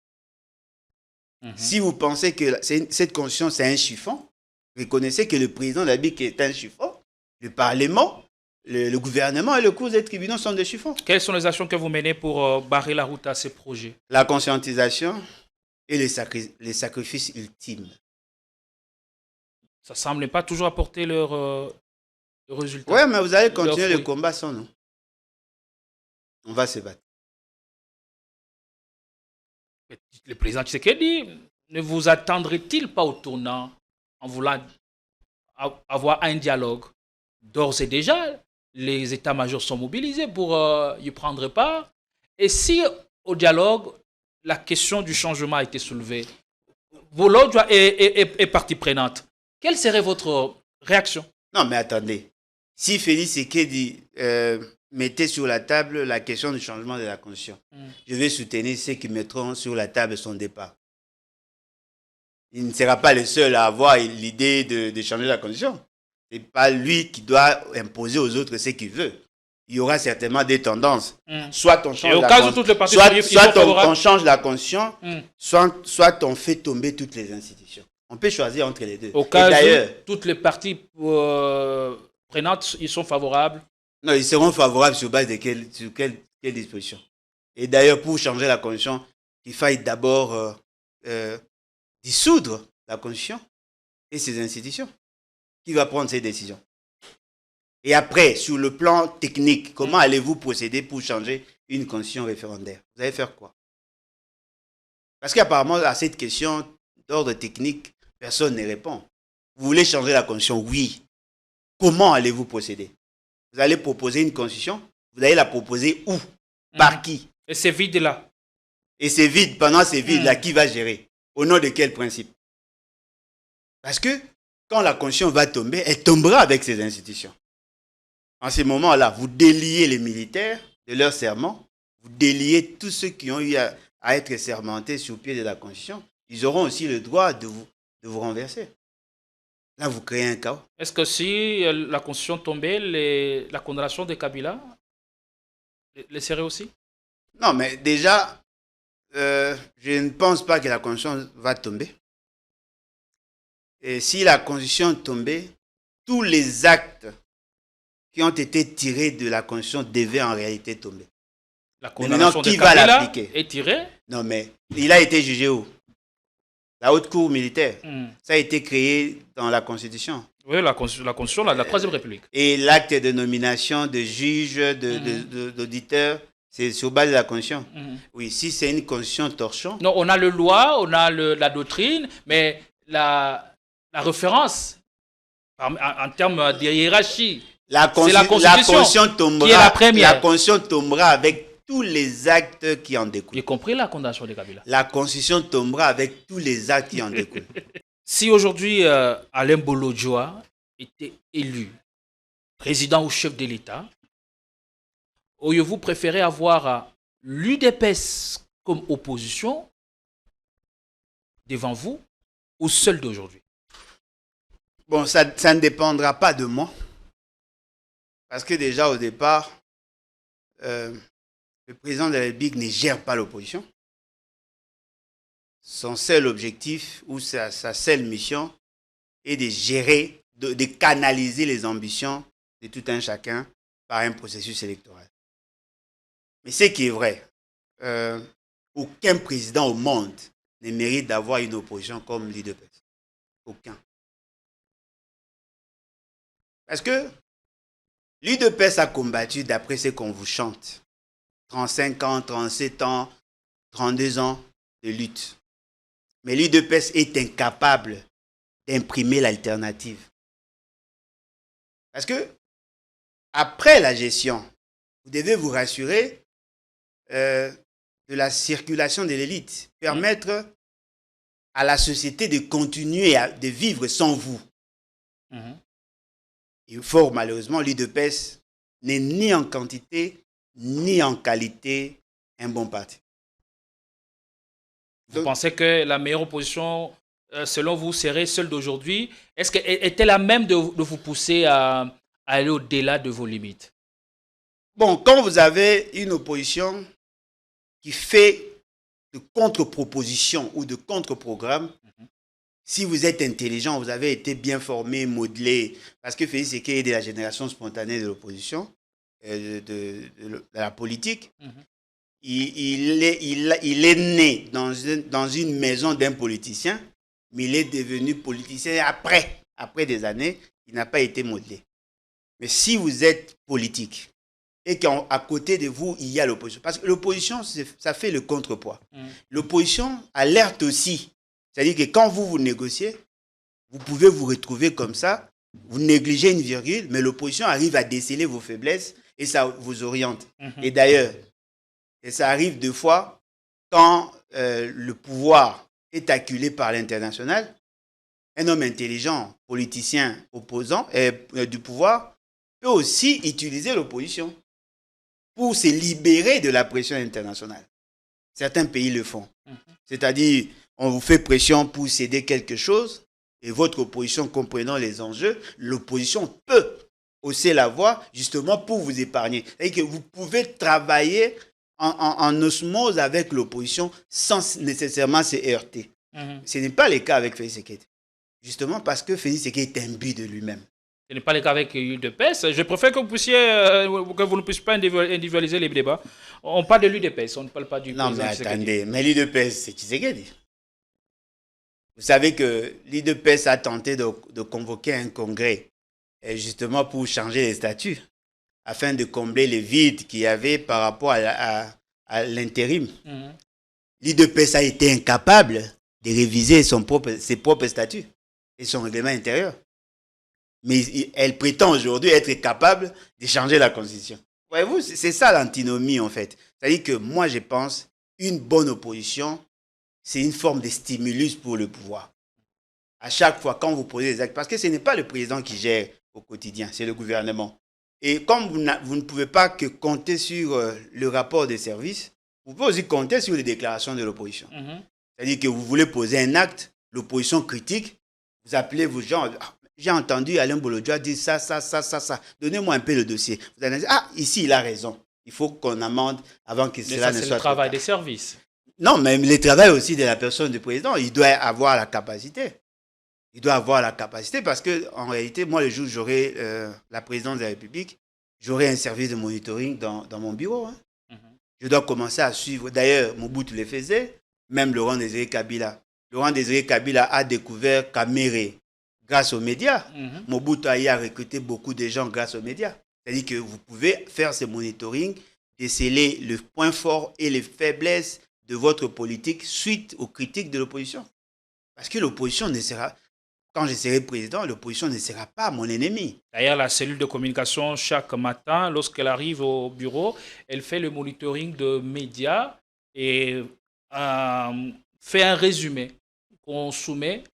Speaker 1: Si vous pensez que cette constitution c'est un chiffon, reconnaissez que le président de la République est un chiffon, le Parlement, le gouvernement et le cours des tribunaux sont des chiffons.
Speaker 2: Quelles sont les actions que vous menez pour barrer la route à ces projets?
Speaker 1: La conscientisation et les sacrifices ultimes.
Speaker 2: Ça ne semble pas toujours apporter leur résultat.
Speaker 1: Oui, mais vous allez continuer le combat sans nous. On va se battre.
Speaker 2: Le président Tshisekedi ne vous attendrait-il pas au tournant en voulant avoir un dialogue? D'ores et déjà, les états-majors sont mobilisés pour y prendre part. Et si au dialogue, la question du changement a été soulevée, Volo est partie prenante, quelle serait votre réaction?
Speaker 1: Non, mais attendez. Si Félix Tshisekedi mettait sur la table la question du changement de la constitution, je vais soutenir ceux qui mettront sur la table son départ. Il ne sera pas le seul à avoir l'idée de changer la constitution. Ce n'est pas lui qui doit imposer aux autres ce qu'il veut. Il y aura certainement des tendances. Soit on change on change la constitution, soit on fait tomber toutes les institutions. On peut choisir entre les deux.
Speaker 2: Au cas où toutes les parties prenantes, ils sont favorables?
Speaker 1: Non, ils seront favorables sur base de quelle disposition. Et d'ailleurs, pour changer la constitution, il faille d'abord dissoudre la constitution et ses institutions. Qui va prendre ces décisions? Et après, sur le plan technique, comment allez-vous procéder pour changer une constitution référendaire? Vous allez faire quoi? Parce qu'apparemment, à cette question d'ordre technique, personne ne répond. Vous voulez changer la constitution? Oui. Comment allez-vous procéder? Vous allez proposer une constitution? Vous allez la proposer où? Par qui?
Speaker 2: Et c'est vide là.
Speaker 1: Et c'est vide. Pendant ces vides-là, qui va gérer? Au nom de quel principe? Parce que quand la constitution va tomber, elle tombera avec ces institutions. En ce moment-là, vous déliez les militaires de leur serment, vous déliez tous ceux qui ont eu à être sermentés sur le pied de la constitution. Ils auront aussi le droit de vous renverser. Là, vous créez un chaos.
Speaker 2: Est-ce que si la constitution tombait, la condamnation de Kabila les serait aussi?
Speaker 1: Non, mais déjà, je ne pense pas que la constitution va tomber. Et si la constitution tombait, tous les actes qui ont été tirés de la constitution devaient en réalité tomber.
Speaker 2: La condamnation de Kabila est tirée?
Speaker 1: Non, mais il a été jugé où? La haute cour militaire. Ça a été créé dans la constitution.
Speaker 2: Oui, la constitution, la Troisième République.
Speaker 1: Et l'acte de nomination de juges, d'auditeurs, c'est sur base de la constitution. Oui, si c'est une constitution torchon.
Speaker 2: Non, on a le loi, on a la doctrine, mais la référence, en termes de hiérarchie, c'est la Constitution
Speaker 1: tombera,
Speaker 2: qui est la première.
Speaker 1: La Constitution tombera avec tous les actes qui en découlent.
Speaker 2: Y compris la condamnation de Kabila.
Speaker 1: La Constitution tombera avec tous les actes qui en découlent.
Speaker 2: Si aujourd'hui Alain Bolodjoa était élu président ou chef de l'État, auriez-vous préféré avoir l'UDPS comme opposition devant vous ou seul d'aujourd'hui?
Speaker 1: Bon, ça ne dépendra pas de moi. Parce que déjà au départ, le président de la République ne gère pas l'opposition. Son seul objectif ou sa seule mission est de gérer, de canaliser les ambitions de tout un chacun par un processus électoral. Mais ce qui est vrai, aucun président au monde ne mérite d'avoir une opposition comme l'UDPS. Aucun. Parce que l'UDPS a combattu, d'après ce qu'on vous chante, 35 ans, 37 ans, 32 ans de lutte. Mais l'UDPS est incapable d'imprimer l'alternative. Parce que, après la gestion, vous devez vous rassurer de la circulation de l'élite, permettre à la société de continuer de vivre sans vous. Et fort malheureusement, l'UDPS n'est ni en quantité, ni en qualité un bon parti.
Speaker 2: Vous pensez que la meilleure opposition, selon vous, serait celle d'aujourd'hui? Est-ce qu'elle est-elle à même de vous pousser à aller au-delà de vos limites?
Speaker 1: Bon, quand vous avez une opposition qui fait de contre-propositions ou de contre-programmes, si vous êtes intelligent, vous avez été bien formé, modelé, parce que Félix Sekei est de la génération spontanée de l'opposition, de la politique. Il est né dans une maison d'un politicien, mais il est devenu politicien après des années, il n'a pas été modelé. Mais si vous êtes politique et qu'à côté de vous, il y a l'opposition, parce que l'opposition, ça fait le contrepoids. L'opposition alerte aussi. C'est-à-dire que quand vous négociez, vous pouvez vous retrouver comme ça, vous négligez une virgule, mais l'opposition arrive à déceler vos faiblesses et ça vous oriente. Et d'ailleurs, ça arrive deux fois quand le pouvoir est acculé par l'international, un homme intelligent, politicien, opposant du pouvoir, peut aussi utiliser l'opposition pour se libérer de la pression internationale. Certains pays le font. C'est-à-dire, on vous fait pression pour céder quelque chose et votre opposition, comprenant les enjeux, l'opposition peut hausser la voix justement pour vous épargner. C'est-à-dire que vous pouvez travailler en osmose avec l'opposition sans nécessairement se heurter. Ce n'est pas le cas avec Félix Sekei. Justement parce que Félix Sekei est imbu de lui-même.
Speaker 2: Ce n'est pas le cas avec l'UDPS. Je préfère que vous ne puissiez pas individualiser les débats. On parle de l'UDPS, on ne parle pas du président.
Speaker 1: Non, mais attendez, mais l'UDPS, c'est Tshisekedi. Vous savez que l'UDPS a tenté de convoquer un congrès justement pour changer les statuts afin de combler les vides qu'il y avait par rapport à l'intérim. L'UDPS a été incapable de réviser ses propres statuts et son règlement intérieur. Mais elle prétend aujourd'hui être capable de changer la Constitution. Voyez-vous, c'est ça l'antinomie en fait. C'est-à-dire que moi je pense une bonne opposition, c'est une forme de stimulus pour le pouvoir. À chaque fois, quand vous posez des actes, parce que ce n'est pas le président qui gère au quotidien, c'est le gouvernement. Et comme vous ne pouvez pas que compter sur le rapport des services, vous pouvez aussi compter sur les déclarations de l'opposition. C'est-à-dire que vous voulez poser un acte, l'opposition critique, vous appelez vos gens, j'ai entendu Alain Bolodjoa dire ça. Donnez-moi un peu le dossier. Vous allez dire, ici il a raison. Il faut qu'on amende avant que cela ne soit.
Speaker 2: C'est le travail des services.
Speaker 1: Non, mais le travail aussi de la personne du président, il doit avoir la capacité. Il doit avoir la capacité parce que en réalité, moi, le jour où j'aurai la présidence de la République, j'aurai un service de monitoring dans mon bureau. Je dois commencer à suivre. D'ailleurs, Mobutu le faisait, même Laurent Désiré Kabila. Laurent Désiré Kabila a découvert Kamere grâce aux médias. Mobutu a recruté beaucoup de gens grâce aux médias. C'est-à-dire que vous pouvez faire ce monitoring, déceler le point fort et les faiblesses de votre politique suite aux critiques de l'opposition. Parce que l'opposition ne sera, quand je serai président, l'opposition ne sera pas mon ennemi.
Speaker 2: D'ailleurs, la cellule de communication, chaque matin, lorsqu'elle arrive au bureau, elle fait le monitoring de médias et fait un résumé qu'on soumet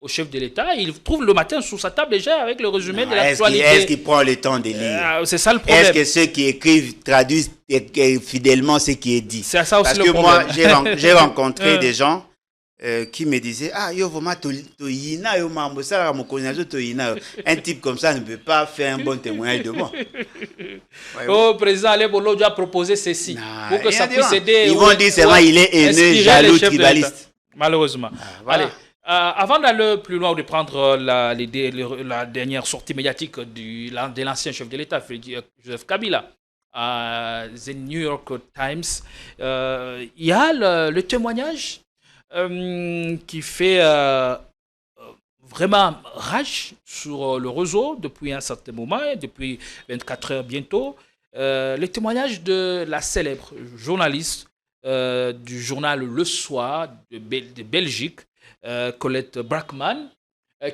Speaker 2: au chef de l'État. Il trouve le matin sous sa table déjà avec le résumé de l'actualité.
Speaker 1: Est-ce qu'il prend le temps de lire?
Speaker 2: C'est ça le problème.
Speaker 1: Est-ce que ceux qui écrivent traduisent fidèlement ce qui est dit?
Speaker 2: C'est ça aussi le problème.
Speaker 1: Parce que moi, j'ai rencontré des gens qui me disaient un type comme ça ne peut pas faire un bon témoignage de moi.
Speaker 2: Le président Alain Bolodjoa a proposé ceci pour que ça puisse aider.
Speaker 1: Ils vont dire seulement il est haineux, jaloux, tribaliste.
Speaker 2: Malheureusement. Allez. Avant d'aller plus loin ou de prendre la dernière sortie médiatique de l'ancien chef de l'État, Joseph Kabila, à The New York Times, il y a le témoignage qui fait vraiment rage sur le réseau depuis un certain moment, depuis 24 heures bientôt. Les témoignages de la célèbre journaliste du journal Le Soir de Belgique, Colette Brackman,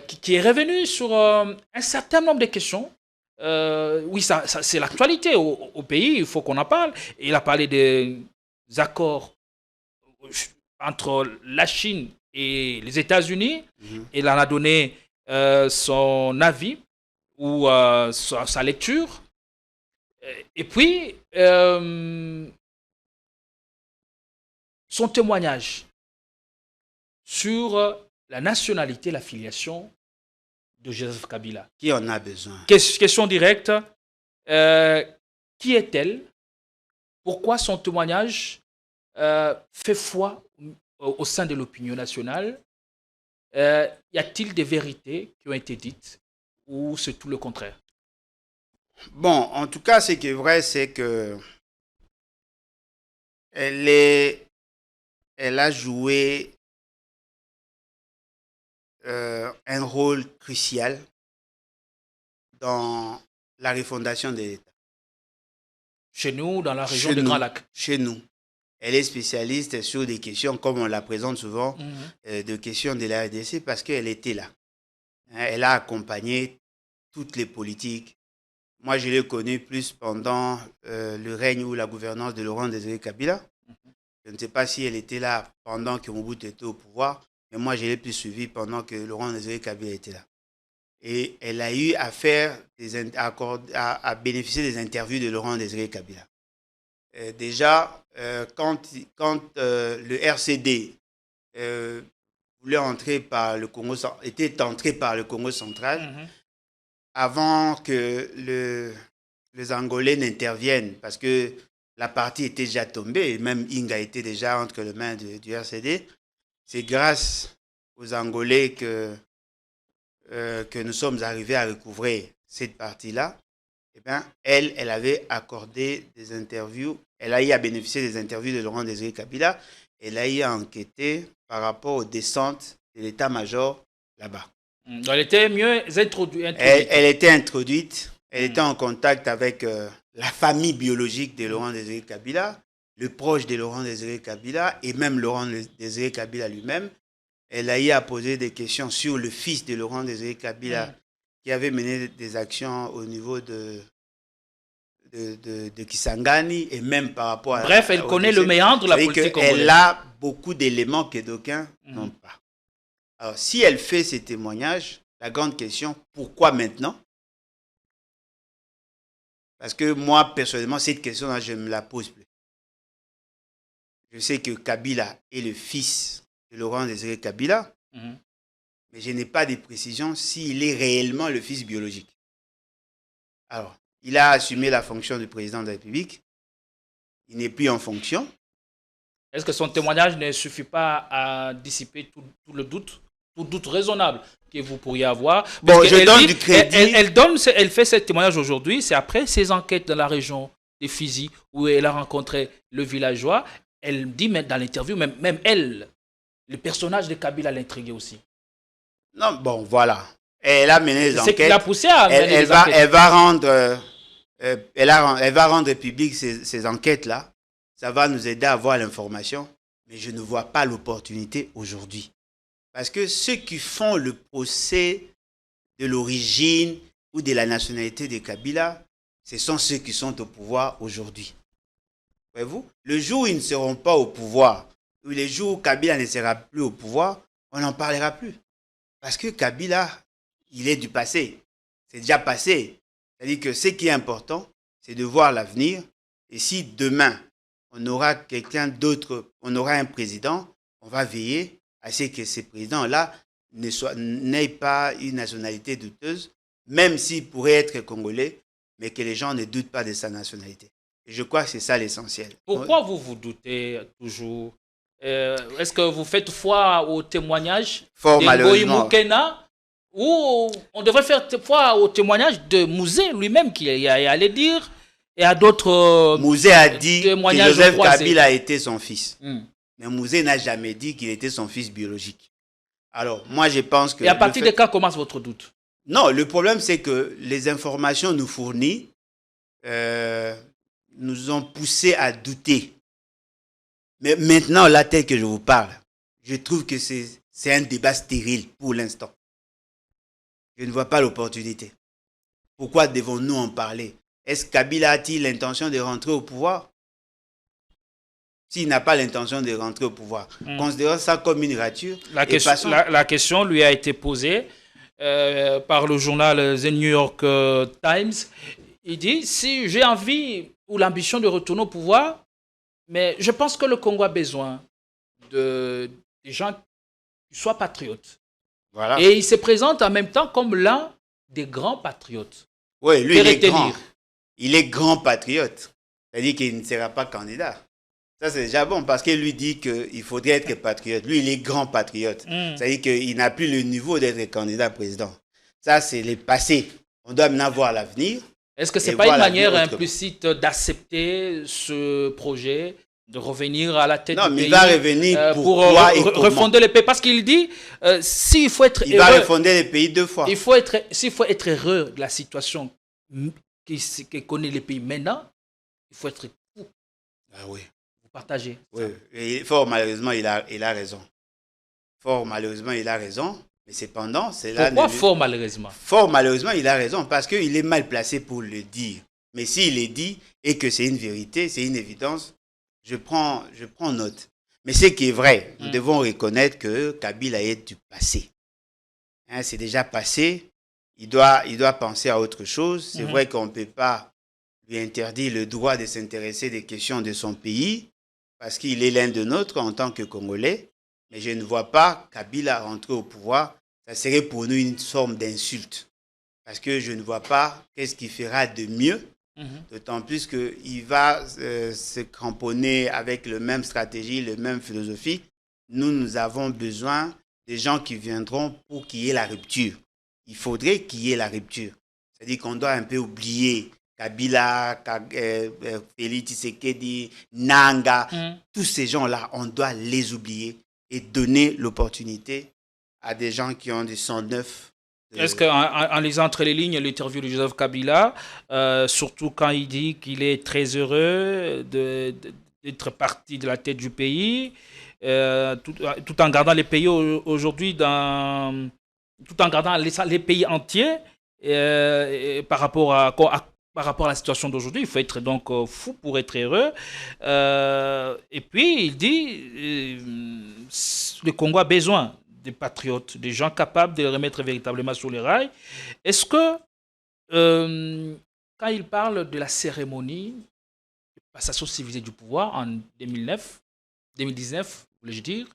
Speaker 2: qui est revenue sur un certain nombre de questions. Oui, ça c'est l'actualité au pays, il faut qu'on en parle. Il a parlé des accords entre la Chine et les États-Unis. Il en a donné son avis ou sa lecture. Et puis, son témoignage sur la nationalité, la filiation de Joseph Kabila.
Speaker 1: Qui en a besoin?
Speaker 2: Question directe. Qui est-elle? Pourquoi son témoignage fait foi au sein de l'opinion nationale? Y a-t-il des vérités qui ont été dites ou c'est tout le contraire?
Speaker 1: Bon, en tout cas, ce qui est vrai, c'est que elle a joué un rôle crucial dans la refondation de l'État.
Speaker 2: Chez nous, dans la région de Grand Lac.
Speaker 1: Chez nous. Elle est spécialiste sur des questions, comme on la présente souvent, de questions de la RDC, parce qu'elle était là. Elle a accompagné toutes les politiques. Moi, je l'ai connue plus pendant le règne ou la gouvernance de Laurent Désiré Kabila. Je ne sais pas si elle était là pendant que Mobutu était au pouvoir, mais moi, je l'ai plus suivie pendant que Laurent Désiré Kabila était là. Et elle a eu à faire à bénéficier des interviews de Laurent Désiré Kabila. Déjà, quand le RCD voulait entrer par le Congo, était entré par le Congo central, avant que les Angolais n'interviennent, parce que la partie était déjà tombée, et même Inga était déjà entre les mains du RCD, c'est grâce aux Angolais que nous sommes arrivés à recouvrer cette partie-là. Eh bien, elle avait accordé des interviews, elle a eu à bénéficier des interviews de Laurent Désiré Kabila, elle a eu à enquêter par rapport aux descentes de l'état-major là-bas.
Speaker 2: Elle était mieux introduite.
Speaker 1: Elle était introduite, elle était en contact avec la famille biologique de Laurent Désiré Kabila, le proche de Laurent Désiré Kabila et même Laurent Désiré Kabila lui-même. Elle a eu à poser des questions sur le fils de Laurent Désiré Kabila qui avait mené des actions au niveau de Kisangani et même par rapport à...
Speaker 2: Bref, elle connaît le méandre de la politique congolaise.
Speaker 1: Elle a beaucoup d'éléments que d'aucuns n'ont pas. Alors, si elle fait ces témoignages, la grande question, pourquoi maintenant? Parce que moi, personnellement, cette question-là, je ne me la pose plus. Je sais que Kabila est le fils de Laurent Désiré Kabila, mais je n'ai pas de précision s'il est réellement le fils biologique. Alors, il a assumé la fonction de président de la République. Il n'est plus en fonction.
Speaker 2: Est-ce que son témoignage ne suffit pas à dissiper tout le doute, tout doute raisonnable que vous pourriez avoir?
Speaker 1: Bon, je donne du crédit.
Speaker 2: Elle fait ce témoignage aujourd'hui, c'est après ses enquêtes dans la région des Fizi, où elle a rencontré le villageois. Elle dit même dans l'interview, même elle, le personnage de Kabila l'intriguait aussi.
Speaker 1: Non, bon, voilà. Elle a mené les enquêtes.
Speaker 2: C'est ce qui l'a poussé à mener les enquêtes.
Speaker 1: Elle va rendre public ces enquêtes-là. Ça va nous aider à avoir l'information. Mais je ne vois pas l'opportunité aujourd'hui. Parce que ceux qui font le procès de l'origine ou de la nationalité de Kabila, ce sont ceux qui sont au pouvoir aujourd'hui. Voyez-vous? Le jour où ils ne seront pas au pouvoir, ou le jour où Kabila ne sera plus au pouvoir, on n'en parlera plus. Parce que Kabila, il est du passé. C'est déjà passé. C'est-à-dire que ce qui est important, c'est de voir l'avenir. Et si demain, on aura quelqu'un d'autre, on aura un président, on va veiller à ce que ce président-là n'ait pas une nationalité douteuse, même s'il pourrait être congolais, mais que les gens ne doutent pas de sa nationalité. Et je crois que c'est ça l'essentiel.
Speaker 2: Pourquoi vous doutez toujours? Est-ce que vous faites foi au témoignage de Ngoï Moukena, ou on devrait faire foi au témoignage de Mouzé lui-même qui est allé dire, et à d'autres
Speaker 1: Mouzé a dit que Joseph
Speaker 2: croisés.
Speaker 1: Kabila était son fils. Mais Mouzé n'a jamais dit qu'il était son fils biologique. Alors, moi, je pense que...
Speaker 2: Et à partir de quand commence votre doute?
Speaker 1: Non, le problème, c'est que les informations nous fournies nous ont poussé à douter. Mais maintenant, là, tel que je vous parle, je trouve que c'est un débat stérile pour l'instant. Je ne vois pas l'opportunité. Pourquoi devons-nous en parler? Est-ce que Kabila a-t-il l'intention de rentrer au pouvoir? S'il n'a pas l'intention de rentrer au pouvoir, considérons ça comme une rature.
Speaker 2: La question lui a été posée par le journal The New York Times. Il dit, si j'ai envie ou l'ambition de retourner au pouvoir, mais je pense que le Congo a besoin des gens qui soient patriotes.
Speaker 1: Voilà.
Speaker 2: Et il se présente en même temps comme l'un des grands patriotes.
Speaker 1: Oui, lui, il est grand. Il est grand patriote. C'est-à-dire qu'il ne sera pas candidat. Ça, c'est déjà bon parce qu'il lui dit qu'il faudrait être patriote. Lui, il est grand patriote. C'est-à-dire qu'il n'a plus le niveau d'être candidat président. Ça, c'est le passé. On doit maintenant voir l'avenir.
Speaker 2: Est-ce que ce n'est pas une manière implicite d'accepter ce projet, de revenir à la tête du pays?
Speaker 1: Non, mais il va revenir
Speaker 2: pour refonder le pays. Parce qu'il dit, s'il faut être heureux...
Speaker 1: Il va refonder le pays 2 fois.
Speaker 2: S'il faut être heureux de la situation que connaît le pays maintenant, il faut être fou.
Speaker 1: Ah oui.
Speaker 2: Vous partagez.
Speaker 1: Oui. Et fort malheureusement, il a raison. Fort malheureusement, il a raison. Mais cependant, c'est là...
Speaker 2: Pourquoi fort malheureusement?
Speaker 1: Fort malheureusement, il a raison parce qu'il est mal placé pour le dire. Mais s'il est dit et que c'est une vérité, c'est une évidence, je prends note. Mais ce qui est vrai, nous devons reconnaître que Kabila est du passé. Hein, c'est déjà passé. Il doit penser à autre chose. C'est vrai qu'on ne peut pas lui interdire le droit de s'intéresser des questions de son pays parce qu'il est l'un de nôtres en tant que Congolais. Mais je ne vois pas Kabila rentrer au pouvoir. Ça serait pour nous une forme d'insulte. Parce que je ne vois pas qu'est-ce qu'il fera de mieux. D'autant plus qu'il va se cramponner avec la même stratégie, la même philosophie. Nous avons besoin des gens qui viendront pour qu'il y ait la rupture. Il faudrait qu'il y ait la rupture. C'est-à-dire qu'on doit un peu oublier Kabila, Félix Tshisekedi, Nanga. Tous ces gens-là, on doit les oublier et donner l'opportunité à des gens qui ont du sang neuf.
Speaker 2: Est-ce qu'en lisant entre les lignes l'interview de Joseph Kabila, surtout quand il dit qu'il est très heureux d'être parti de la tête du pays, tout en gardant les pays aujourd'hui, tout en gardant les pays entiers par rapport à la situation d'aujourd'hui, il faut être donc fou pour être heureux. Et puis il dit le Congo a besoin des patriotes, des gens capables de le remettre véritablement sur les rails. Est-ce que, quand il parle de la cérémonie de passation civilisée du pouvoir en 2019, voulais-je dire,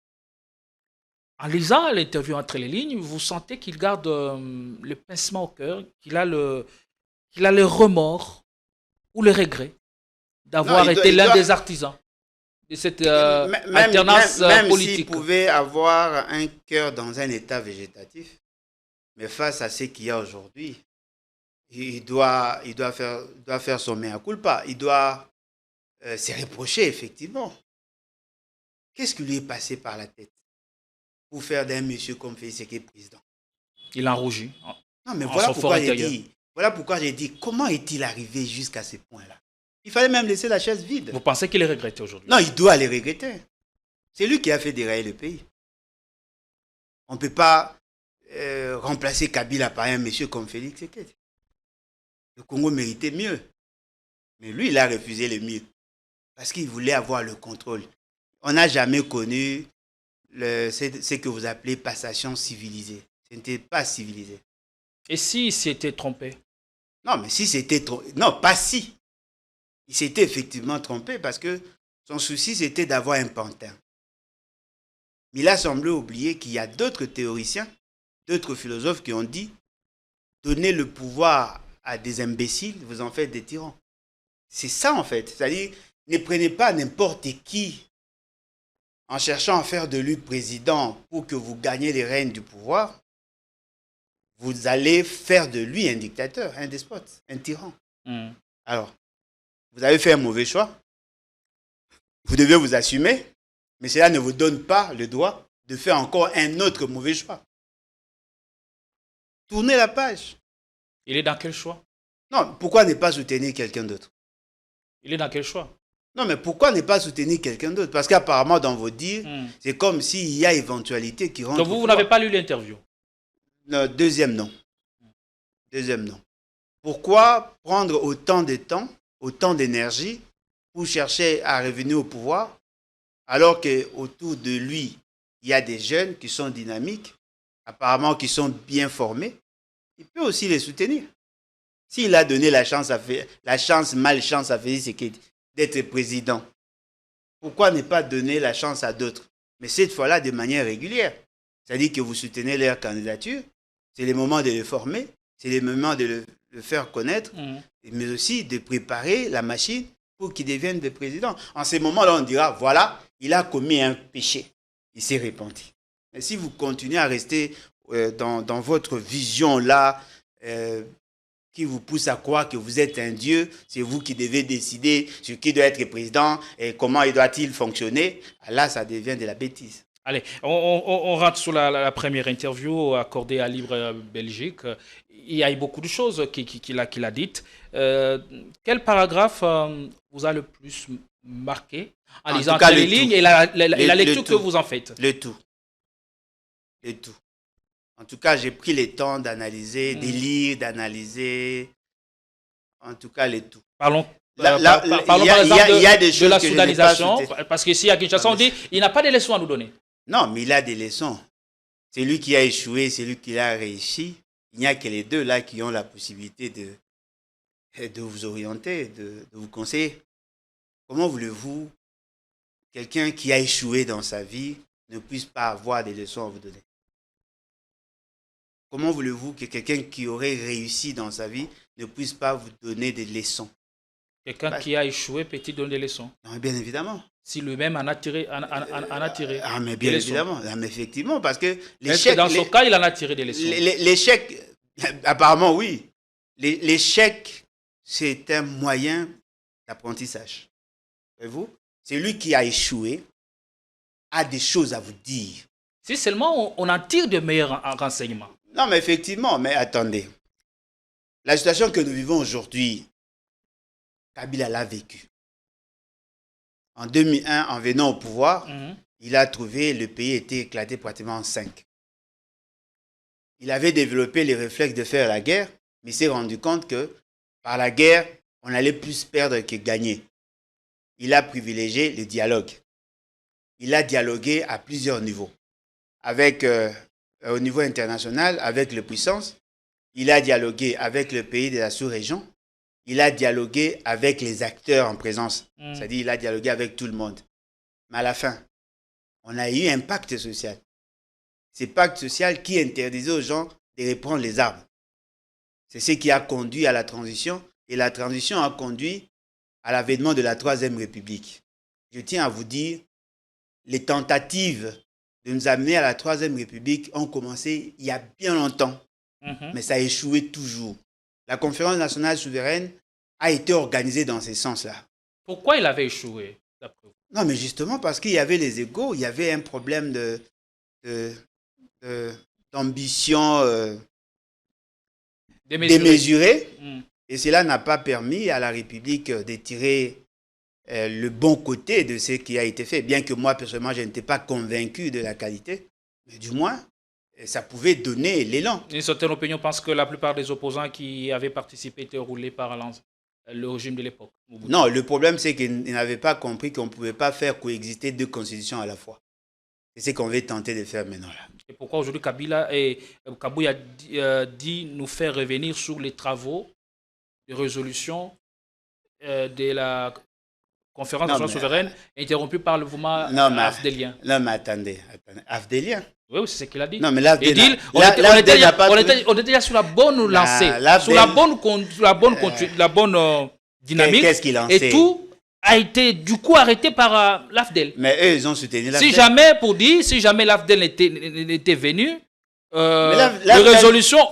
Speaker 2: en lisant l'interview entre les lignes, vous sentez qu'il garde le pincement au cœur, qu'il a le remords ou le regret d'avoir été l'un des artisans de cette alternance
Speaker 1: même
Speaker 2: politique.
Speaker 1: S'il pouvait avoir un cœur dans un état végétatif, mais face à ce qu'il y a aujourd'hui, il doit faire son mea culpa. Il doit se reprocher, effectivement. Qu'est-ce qui lui est passé par la tête pour faire d'un monsieur comme Félix Tshisekedi président?
Speaker 2: Il en rougit.
Speaker 1: Non, mais voilà pourquoi j'ai dit, comment est-il arrivé jusqu'à ce point-là? Il fallait même laisser la chaise vide.
Speaker 2: Vous pensez qu'il est regretté aujourd'hui?
Speaker 1: Non, il doit les regretter. C'est lui qui a fait dérailler le pays. On ne peut pas remplacer Kabila par un monsieur comme Félix Tshisekedi. Le Congo méritait mieux. Mais lui, il a refusé le mieux. Parce qu'il voulait avoir le contrôle. On n'a jamais connu ce que vous appelez passation civilisée. Ce n'était pas civilisé.
Speaker 2: Et s'il s'était trompé?
Speaker 1: Non, mais si c'était trompé. Non, pas si. Il s'était effectivement trompé parce que son souci, c'était d'avoir un pantin. Mais il a semblé oublier qu'il y a d'autres théoriciens, d'autres philosophes qui ont dit « Donnez le pouvoir à des imbéciles, vous en faites des tyrans ». C'est ça en fait. C'est-à-dire, ne prenez pas n'importe qui en cherchant à faire de lui président pour que vous gagnez les rênes du pouvoir. Vous allez faire de lui un dictateur, un despote, un tyran. Alors, vous avez fait un mauvais choix. Vous devez vous assumer, mais cela ne vous donne pas le droit de faire encore un autre mauvais choix. Tournez la page.
Speaker 2: Il est dans quel choix?
Speaker 1: Non, pourquoi ne pas soutenir quelqu'un d'autre?
Speaker 2: Il est dans quel choix?
Speaker 1: Non, mais pourquoi ne pas soutenir quelqu'un d'autre? Parce qu'apparemment, dans vos dires, c'est comme s'il y a éventualité qui rentre.
Speaker 2: Donc vous n'avez pas lu l'interview?
Speaker 1: Non, deuxième non. Deuxième non. Pourquoi prendre autant de temps, autant d'énergie pour chercher à revenir au pouvoir, alors qu'autour de lui, il y a des jeunes qui sont dynamiques, apparemment qui sont bien formés? Il peut aussi les soutenir. S'il a donné malchance à Félix Tshisekedi d'être président, pourquoi ne pas donner la chance à d'autres? Mais cette fois-là, de manière régulière. C'est-à-dire que vous soutenez leur candidature, c'est le moment de le former, c'est le moment de le faire connaître, mais aussi de préparer la machine pour qu'il devienne le président. En ce moment-là, on dira, voilà, il a commis un péché, il s'est repenti. Mais si vous continuez à rester dans votre vision-là, qui vous pousse à croire que vous êtes un dieu, c'est vous qui devez décider sur qui doit être président et comment il doit-il fonctionner, là, ça devient de la bêtise.
Speaker 2: Allez, on rentre sur la première interview accordée à Libre Belgique. Il y a eu beaucoup de choses qu'il a dites. Quel paragraphe vous a le plus marqué en lisant entre les lignes et la lecture que vous en faites?
Speaker 1: Le tout. En tout cas, j'ai pris le temps d'analyser, de lire, d'analyser. En tout cas, le tout.
Speaker 2: Parlons par exemple de la soudanisation. Parce qu'ici, à Kinshasa, on dit qu'il n'a pas de leçons à nous donner.
Speaker 1: Non, mais il a des leçons. C'est lui qui a échoué, c'est lui qui a réussi. Il n'y a que les deux là qui ont la possibilité de vous orienter, de vous conseiller. Comment voulez-vous quelqu'un qui a échoué dans sa vie ne puisse pas avoir des leçons à vous donner? Comment voulez-vous que quelqu'un qui aurait réussi dans sa vie ne puisse pas vous donner des leçons?
Speaker 2: Quelqu'un qui a échoué peut-il donner des leçons?
Speaker 1: Non, bien évidemment.
Speaker 2: Si lui-même en a tiré.
Speaker 1: Ah, mais bien évidemment. Ah, mais effectivement, parce que
Speaker 2: l'échec. Dans son cas, il en a tiré des leçons.
Speaker 1: L'échec, apparemment, oui. L'échec, c'est un moyen d'apprentissage. Voyez-vous? C'est lui qui a échoué, a des choses à vous dire.
Speaker 2: Si seulement on en tire de meilleurs renseignements.
Speaker 1: Non, mais effectivement, mais attendez. La situation que nous vivons aujourd'hui, Kabila l'a vécue. En 2001, en venant au pouvoir, il a trouvé le pays était éclaté pratiquement en 5. Il avait développé les réflexes de faire la guerre, mais il s'est rendu compte que par la guerre, on allait plus perdre que gagner. Il a privilégié le dialogue. Il a dialogué à plusieurs niveaux. Au niveau international, avec les puissances. Il a dialogué avec le pays de la sous-région. Il a dialogué avec les acteurs en présence. C'est-à-dire il a dialogué avec tout le monde. Mais à la fin, on a eu un pacte social. C'est pacte social qui interdisait aux gens de reprendre les armes. C'est ce qui a conduit à la transition. Et la transition a conduit à l'avènement de la Troisième République. Je tiens à vous dire, les tentatives de nous amener à la Troisième République ont commencé il y a bien longtemps. Mais ça a échoué toujours. La conférence nationale souveraine a été organisée dans ce sens-là.
Speaker 2: Pourquoi il avait échoué, d'après vous?
Speaker 1: Non, mais justement parce qu'il y avait les égos, il y avait un problème d'ambition démesurée. Et cela n'a pas permis à la République de tirer le bon côté de ce qui a été fait. Bien que moi, personnellement, je n'étais pas convaincu de la qualité, mais du moins, ça pouvait donner l'élan.
Speaker 2: Une certaine opinion pense que la plupart des opposants qui avaient participé étaient roulés par le régime de l'époque.
Speaker 1: Non, le problème, c'est qu'ils n'avaient pas compris qu'on ne pouvait pas faire coexister deux constitutions à la fois. C'est ce qu'on veut tenter de faire maintenant. Là.
Speaker 2: Et pourquoi aujourd'hui Kabou a dit nous faire revenir sur les travaux de résolution de la conférence nationale souveraine interrompue par le mouvement afdélien.
Speaker 1: Non, mais attendez. Afdélien?
Speaker 2: Oui, c'est ce qu'il a dit.
Speaker 1: Non, mais l'Afdélien.
Speaker 2: On était déjà sur la bonne lancée, sur la bonne dynamique.
Speaker 1: Qu'est-ce qu'il lançait?
Speaker 2: Et tout a été du coup arrêté par l'Afdel.
Speaker 1: Mais eux, ils ont soutenu l'Afdel.
Speaker 2: Si jamais l'Afdel n'était venu, les résolutions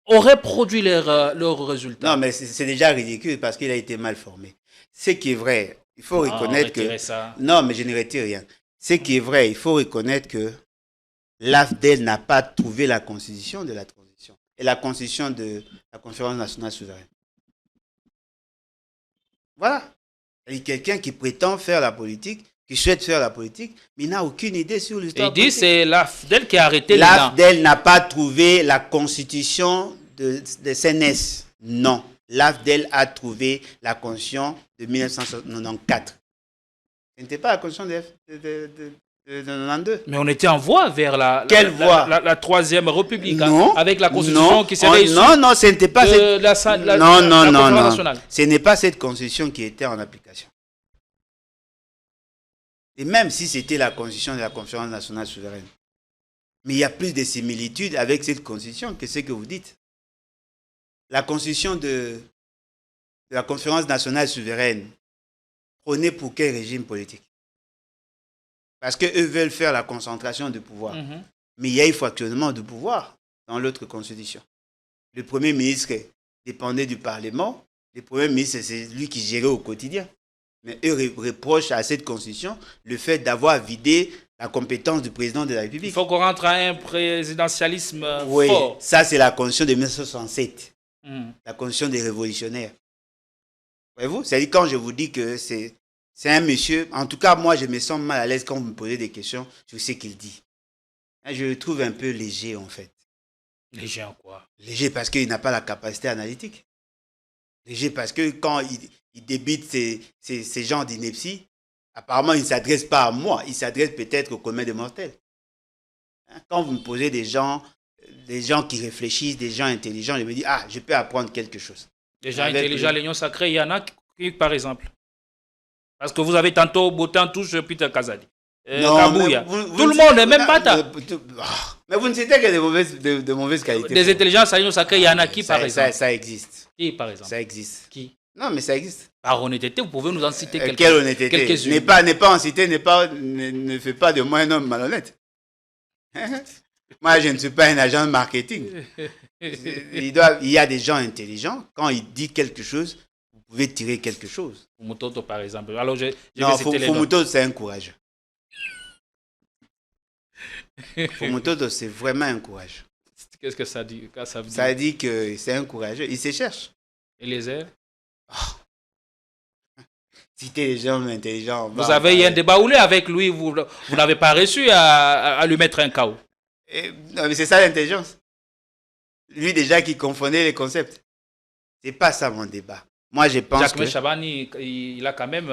Speaker 2: auraient produit leurs résultats.
Speaker 1: Non, mais c'est déjà ridicule parce qu'il a été mal formé. Ce qui est vrai, il faut reconnaître que...
Speaker 2: Ça.
Speaker 1: Non, mais je ne retire rien. Ce qui est vrai, il faut reconnaître que l'AFDEL n'a pas trouvé la constitution de la transition et la constitution de la conférence nationale souveraine. Voilà. Il y a quelqu'un qui prétend faire la politique, qui souhaite faire la politique, mais il n'a aucune idée sur l'histoire politique.
Speaker 2: Il dit que c'est l'AFDEL qui a arrêté
Speaker 1: l'AFDEL n'a pas trouvé la constitution de CNS. Non. L'AFDEL a trouvé la constitution de 1994. Ce n'était pas la constitution de 1992.
Speaker 2: Mais on était en voie vers la Troisième République,
Speaker 1: non,
Speaker 2: avec la constitution qui serait issue
Speaker 1: non, ce n'était pas
Speaker 2: de la conférence nationale.
Speaker 1: Ce n'est pas cette constitution qui était en application. Et même si c'était la constitution de la conférence nationale souveraine. Mais il y a plus de similitudes avec cette constitution que ce que vous dites. La constitution de la conférence nationale souveraine prônait pour quel régime politique? Parce qu'eux veulent faire la concentration de pouvoir. Mais il y a un fractionnement de pouvoir dans l'autre constitution. Le Premier ministre dépendait du Parlement. Le Premier ministre, c'est lui qui gérait au quotidien. Mais eux reprochent à cette constitution le fait d'avoir vidé la compétence du président de la République.
Speaker 2: Il faut qu'on rentre à un présidentialisme
Speaker 1: oui,
Speaker 2: fort.
Speaker 1: Ça c'est la constitution de 1967. La constitution des révolutionnaires. Voyez-vous? C'est-à-dire quand je vous dis que c'est un monsieur, en tout cas moi je me sens mal à l'aise quand vous me posez des questions sur ce qu'il dit. Je le trouve un peu léger en fait.
Speaker 2: Léger en quoi?
Speaker 1: Léger parce qu'il n'a pas la capacité analytique. Léger parce que quand il débite ces gens d'ineptie, apparemment il ne s'adresse pas à moi, il s'adresse peut-être au commun des mortels. Quand vous me posez des gens qui réfléchissent, des gens intelligents, je me dis, je peux apprendre quelque chose.
Speaker 2: Des gens intelligents, l'Union sacrée, il y en a qui, par exemple. Parce que vous avez tantôt Botan touche Peter Kazadi. Kabouya. Tout le monde, même Bata.
Speaker 1: Mais vous ne citez que de mauvaises qualités.
Speaker 2: Des intelligences à l'Union sacrée, il y en a qui, par exemple?
Speaker 1: Ça existe.
Speaker 2: Qui, par exemple?
Speaker 1: Ça existe.
Speaker 2: Qui?
Speaker 1: Non, mais ça existe.
Speaker 2: Par honnêteté, vous pouvez nous en citer quelques-unes.
Speaker 1: Quelle honnêteté? N'est pas en citer, ne fait pas de moi un homme malhonnête. Moi, je ne suis pas un agent de marketing. Il y a des gens intelligents. Quand ils disent quelque chose, vous pouvez tirer quelque chose.
Speaker 2: Fumutoto, par exemple. Alors,
Speaker 1: non, Fumutoto, c'est un courageux. Fumutoto, c'est vraiment un courageux.
Speaker 2: Qu'est-ce que ça dit?
Speaker 1: Ça dit que c'est un courageux. Il se cherche.
Speaker 2: Et les airs?
Speaker 1: Citer les gens intelligents.
Speaker 2: Vous avez eu un débat houlé avec lui, vous n'avez pas réussi à lui mettre un chaos.
Speaker 1: Non, mais c'est ça l'intelligence. Lui déjà qui confondait les concepts. C'est pas ça mon débat. Moi je pense
Speaker 2: Jacques Chabani, il est quand même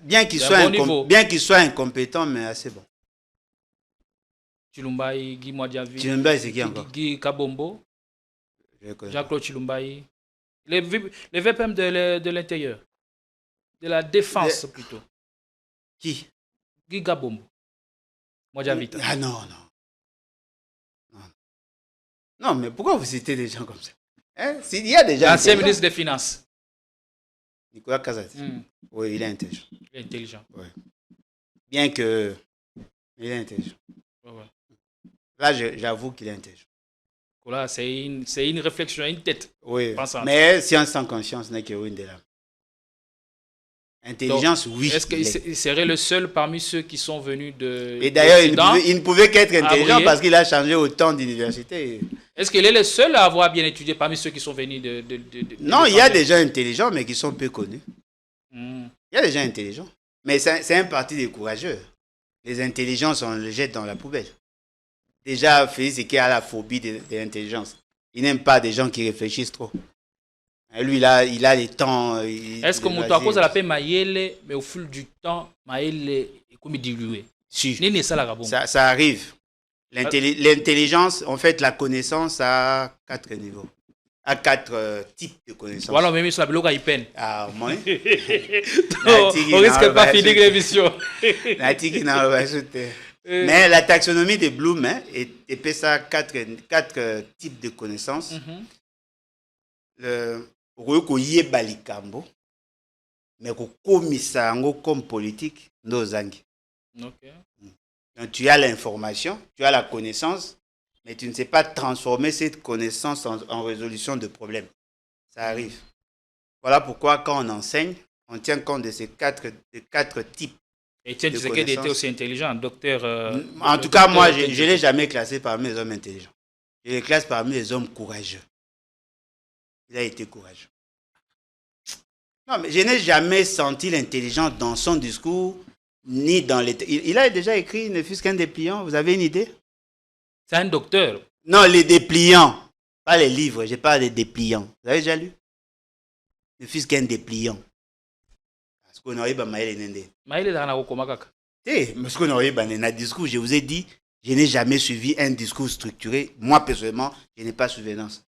Speaker 1: bien qu'il soit incompétent, mais assez bon.
Speaker 2: Chilumbaï, Guy Mwadiavi.
Speaker 1: Chilumbaï, c'est qui encore?
Speaker 2: Guy Kabombo. Jean-Claude Chilumbaï. Les VPM de l'intérieur. De la défense plutôt.
Speaker 1: Qui?
Speaker 2: Guy Kabombo. Mwadiavi.
Speaker 1: Ah non. Non, mais pourquoi vous citez des gens comme ça? S'il y a des gens.
Speaker 2: Ancien ministre des Finances.
Speaker 1: Nicolas Kazadi. Oui, il est intelligent.
Speaker 2: Il est intelligent.
Speaker 1: Oui. Bien que. Il est intelligent.
Speaker 2: Ouais.
Speaker 1: Là, j'avoue qu'il est intelligent.
Speaker 2: Là, c'est une réflexion, une tête.
Speaker 1: Oui. Mais science sans conscience n'est que une des lames. Intelligence, donc, oui.
Speaker 2: Est-ce qu'il serait le seul parmi ceux qui sont venus de.
Speaker 1: Et d'ailleurs, il ne pouvait qu'être intelligent parce qu'il a changé autant d'universités.
Speaker 2: Est-ce qu'il est le seul à avoir bien étudié parmi ceux qui sont venus de
Speaker 1: non, il y a des gens intelligents, mais qui sont peu connus. Il y a des gens intelligents. Mais c'est un parti des courageux. Les intelligences, on les jette dans la poubelle. Déjà, Félix Eke a la phobie de l'intelligence. Il n'aime pas des gens qui réfléchissent trop. Lui, il a les temps.
Speaker 2: Est-ce que Moutou, à cause de la paix Maïele, mais au fil du temps, Maïele est comme dilué?
Speaker 1: Si. Ça arrive. L'intelligence, en fait, la connaissance a 4 niveaux. À 4 types de connaissances.
Speaker 2: Voilà, même sur la blogue, il peine.
Speaker 1: Ah, moi.
Speaker 2: On risque pas de finir l'émission.
Speaker 1: Mais la taxonomie de Bloom est ça 4 types de connaissances. Le balikambo, mais comme politique, nozangi.
Speaker 2: Okay.
Speaker 1: Donc, tu as l'information, tu as la connaissance, mais tu ne sais pas transformer cette connaissance en résolution de problèmes. Ça arrive. Voilà pourquoi quand on enseigne, on tient compte de ces 4 types
Speaker 2: Etienne
Speaker 1: de
Speaker 2: Tshisekedi était
Speaker 1: connaissances.
Speaker 2: aussi intelligent, docteur.
Speaker 1: En tout cas, moi, je ne l'ai jamais classé parmi les hommes intelligents. Je le classe parmi les hommes courageux. Il a été courageux. Non, mais je n'ai jamais senti l'intelligence dans son discours, ni dans les... Il a déjà écrit, ne fût-ce qu'un dépliant. Vous avez une idée?
Speaker 2: C'est un docteur.
Speaker 1: Non, les dépliants. Pas les livres, je parle des dépliants. Vous avez déjà lu? Ne fût-ce qu'un dépliant. Parce qu'on aurait pas maïle nende.
Speaker 2: Maïle dans la Okomakaka.
Speaker 1: Parce qu'on aurait pas un discours. Je vous ai dit, je n'ai jamais suivi un discours structuré. Moi, personnellement, je n'ai pas souvenance.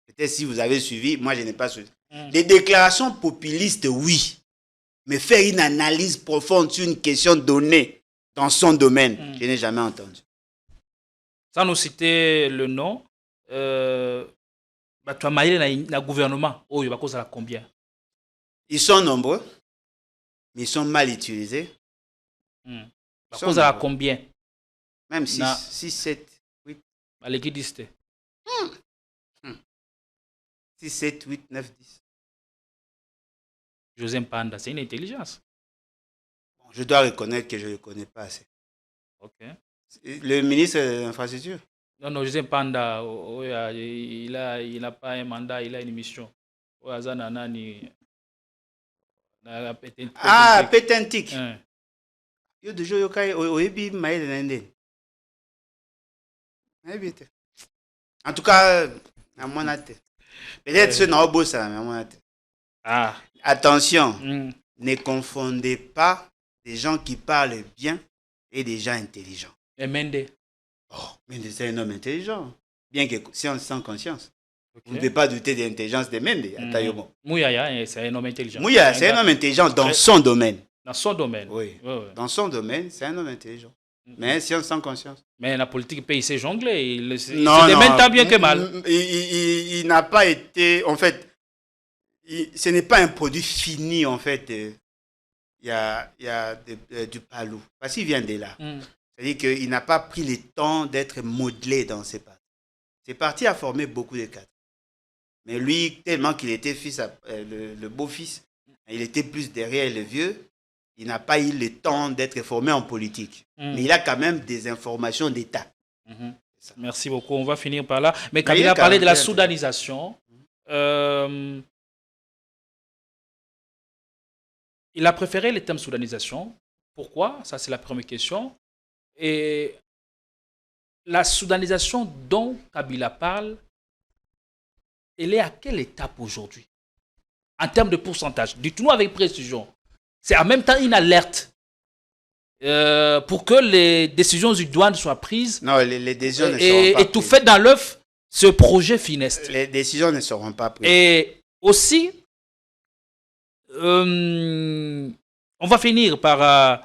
Speaker 1: Peut-être si vous avez suivi, moi, je n'ai pas suivi. Les déclarations populistes, oui. Mais faire une analyse profonde sur une question donnée dans son domaine, je n'ai jamais entendu.
Speaker 2: Sans nous citer le nom, tu as maillé le gouvernement. Oh, il va causer combien?
Speaker 1: Ils sont nombreux, mais ils sont mal utilisés.
Speaker 2: Il va causer combien?
Speaker 1: Même 6, 7, 8.
Speaker 2: L'équidiste.
Speaker 1: 6, 7, 8, 9, 10.
Speaker 2: José Mpanda, c'est une intelligence.
Speaker 1: Bon, je dois reconnaître que je ne le connais pas assez.
Speaker 2: Ok.
Speaker 1: Le ministre de l'Infrastructure?
Speaker 2: Non, José Mpanda, il n'a pas un mandat, il a une mission.
Speaker 1: Ah, Pétentique. Yo de jour yokai oyebi maïle nende. En tout cas, à mon avis. Peut-être ce n'est pas ça, mais à mon avis.
Speaker 2: Ah.
Speaker 1: Attention, ne confondez pas des gens qui parlent bien et des gens intelligents.
Speaker 2: Et Mende?
Speaker 1: Oh, Mende, c'est un homme intelligent, bien que sans conscience.
Speaker 2: Okay.
Speaker 1: Vous ne pouvez pas douter de l'intelligence de Mende.
Speaker 2: Mouyaya, c'est un homme intelligent.
Speaker 1: Mouyaya, c'est un homme intelligent dans son domaine.
Speaker 2: Dans son domaine?
Speaker 1: Oui. Dans son domaine, c'est un homme intelligent. Mais science sans conscience.
Speaker 2: Mais la politique pays s'est jonglé. Il se
Speaker 1: démène
Speaker 2: tant bien que mal.
Speaker 1: Il n'a pas été, en fait, ce n'est pas un produit fini, en fait. Il y a du palou. Parce qu'il vient de là. C'est-à-dire qu'il n'a pas pris le temps d'être modelé dans ses pattes. C'est parti à former beaucoup de cadres. Mais lui, tellement qu'il était fils, le beau-fils, il était plus derrière le vieux. Il n'a pas eu le temps d'être formé en politique. Mais il a quand même des informations d'État.
Speaker 2: Merci beaucoup. On va finir par là. Mais quand il a parlé de la soudanisation, il a préféré le thème soudanisation. Pourquoi? Ça, c'est la première question. Et la soudanisation dont Kabila parle, elle est à quelle étape aujourd'hui? En termes de pourcentage. Dites-nous avec précision. C'est en même temps une alerte pour que les décisions idoines soient prises.
Speaker 1: Non, les décisions ne seront pas prises.
Speaker 2: Étouffer dans l'œuf ce projet funeste.
Speaker 1: Les décisions ne seront pas prises.
Speaker 2: Et aussi, on va finir par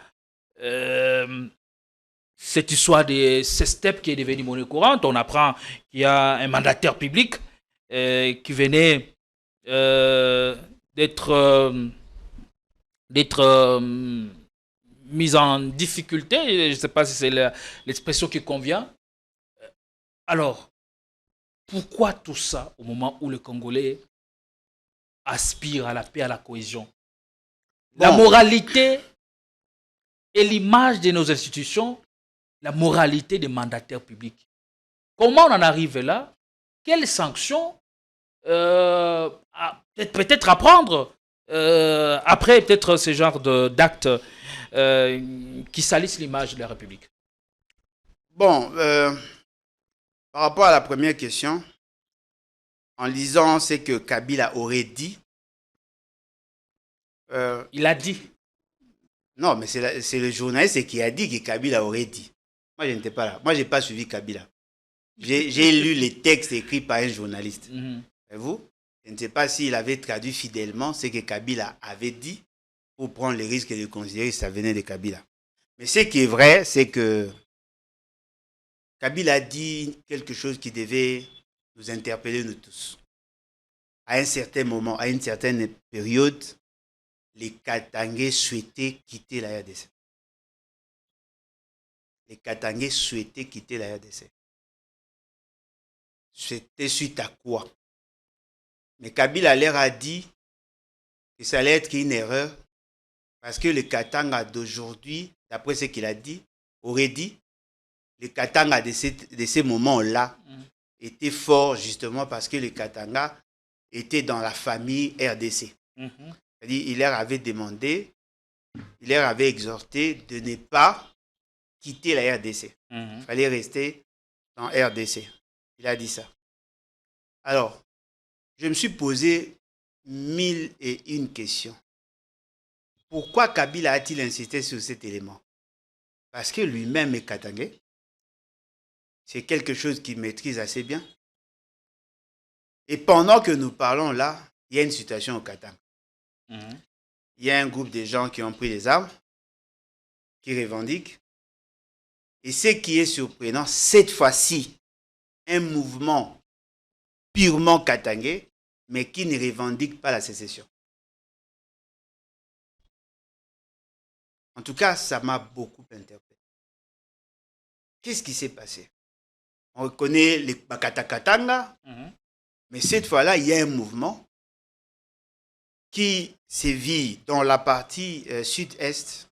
Speaker 2: cette histoire de ce step qui est devenu monnaie courante. On apprend qu'il y a un mandataire public qui venait d'être mise en difficulté. Je ne sais pas si c'est l'expression qui convient. Alors, pourquoi tout ça au moment où le Congolais aspire à la paix, à la cohésion? La moralité et l'image de nos institutions, la moralité des mandataires publics. Comment on en arrive là? Quelles sanctions peut-être à prendre après peut-être ce genre d'actes qui salissent l'image de la République?
Speaker 1: Bon, par rapport à la première question, en lisant ce que Kabila aurait dit.
Speaker 2: Il a dit.
Speaker 1: Non, mais c'est le journaliste qui a dit que Kabila aurait dit. Moi, je n'étais pas là. Moi, je n'ai pas suivi Kabila. J'ai lu les textes écrits par un journaliste. Et vous? Je ne sais pas s'il avait traduit fidèlement ce que Kabila avait dit pour prendre le risque de considérer que ça venait de Kabila. Mais ce qui est vrai, c'est que Kabila a dit quelque chose qui devait nous interpeller nous tous. À un certain moment, à une certaine période, les Katangais souhaitaient quitter la RDC. Les Katangais souhaitaient quitter la RDC. C'était suite à quoi? Mais Kabila leur a dit que ça allait être une erreur Parce que le Katanga d'aujourd'hui, d'après ce qu'il a dit, aurait dit, le Katanga de ces moments-là était fort justement parce que le Katanga était dans la famille RDC. C'est-à-dire, il leur avait demandé, il leur avait exhorté de ne pas quitter la RDC. Il fallait rester dans RDC. Il a dit ça. Alors, je me suis posé 1001 questions. Pourquoi Kabila a-t-il insisté sur cet élément? Parce que lui-même est katangais. C'est quelque chose qu'il maîtrise assez bien. Et pendant que nous parlons là, il y a une situation au Katanga. Il y a un groupe de gens qui ont pris les armes, qui revendiquent. Et ce qui est surprenant, cette fois-ci, un mouvement purement katangais, mais qui ne revendique pas la sécession. En tout cas, ça m'a beaucoup interpellé. Qu'est-ce qui s'est passé? On reconnaît les Bakatakatanga, mais cette fois-là, il y a un mouvement qui sévit dans la partie sud-est,